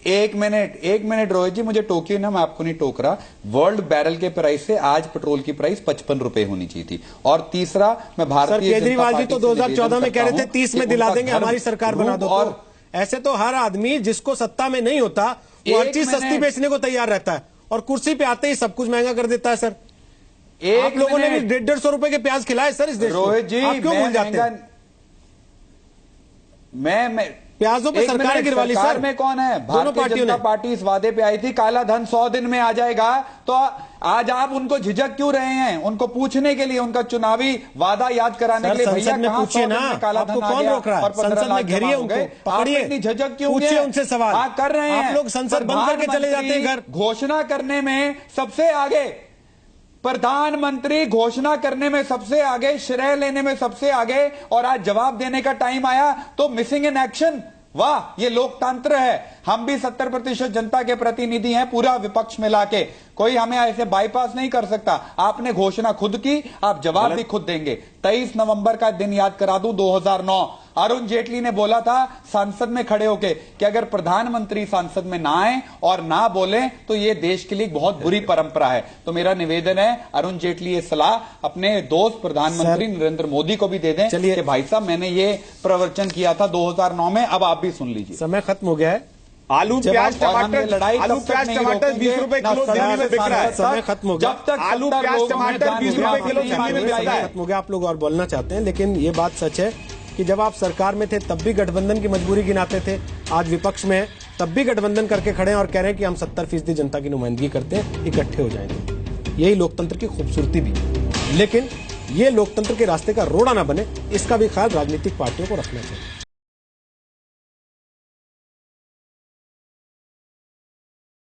एक मिनट रोहित जी, मुझे टोकिए ना, मैं आपको नहीं टोक रहा। वर्ल्ड बैरल के प्राइस से आज पेट्रोल की प्राइस 55 रुपए होनी चाहिए थी। और तीसरा, मैं भारतीय केजरीवाल जी तो 2014 में कह रहे थे 30 में दिला देंगे, हमारी सरकार बना दो। और ऐसे तो हर आदमी जिसको सत्ता में नहीं होता वो हर चीज सस्ती बेचने को तैयार रहता है, और कुर्सी पे आते ही सब कुछ महंगा कर देता है। सर आप लोगों ने भी 150 रुपए के प्याज खिलाए सर इस देश को, रोहित जी, आप क्यों भूल जाते हैं? मैं प्याजों पे सरकार गिरवाली सर में कौन है? भारतीय जनता पार्टी इस वादे पे आई थी काला धन 100 दिन में आ जाएगा, तो आज आप उनको झिझक क्यों रहे हैं? उनको पूछने के लिए, उनका चुनावी वादा याद कराने के लिए, भैया कहां 100 दिन में काला धन आ गया और 15 लाख जमा हो गए? आप इतनी झिझक क्यों पूछिए उनसे सवाल। आप कर रहे हैं, आप लोग संसद बंद करके चले जाते हैं घर। घोषणा करने में सबसे आगे, प्रधानमंत्री घोषणा करने में सबसे आगे, श्रेय लेने में सबसे आगे, और आज जवाब देने का टाइम आया तो मिसिंग इन एक्शन। वाह, ये लोकतंत्र है। हम भी 70% जनता के प्रतिनिधि हैं, पूरा विपक्ष मिला के। कोई हमें ऐसे बाईपास नहीं कर सकता। आपने घोषणा खुद की, आप जवाब भी खुद देंगे। 23 नवंबर का दिन याद करा दूं, 2009, अरुण जेटली ने बोला था संसद में खड़े होके कि अगर प्रधानमंत्री संसद में ना आए और ना बोले तो ये देश के लिए बहुत बुरी परंपरा है। तो मेरा निवेदन है, अरुण जेटली ये सलाह अपने दोस्त प्रधानमंत्री नरेंद्र मोदी को भी दे दें कि भाई साहब, मैंने ये प्रवचन किया था 2009 में, अब आप भी सुन लीजिए। समय खत्म हो गया है। आलू प्याज टमाटर, आलू प्याज टमाटर 20 रुपए किलो दिल्ली में बिक रहा है। समय खत्म हो गया। जब तक आलू प्याज टमाटर 20 रुपए किलो दिल्ली में बिकता है। खत्म हो गया। आप लोग और बोलना चाहते हैं, लेकिन ये बात सच है कि जब आप सरकार में थे तब भी गठबंधन की मजबूरी गिनाते थे, आज विपक्ष में तब भी गठबंधन करके खड़े हैं और कह रहे हैं कि हम 70% जनता की नुमाइंदगी करते हैं, इकट्ठे हो जाएंगे। यही लोकतंत्र की खूबसूरती भी है, लेकिन ये लोकतंत्र के रास्ते का रोड़ा ना बने, इसका भी ख्याल राजनीतिक पार्टियों को रखना चाहिए।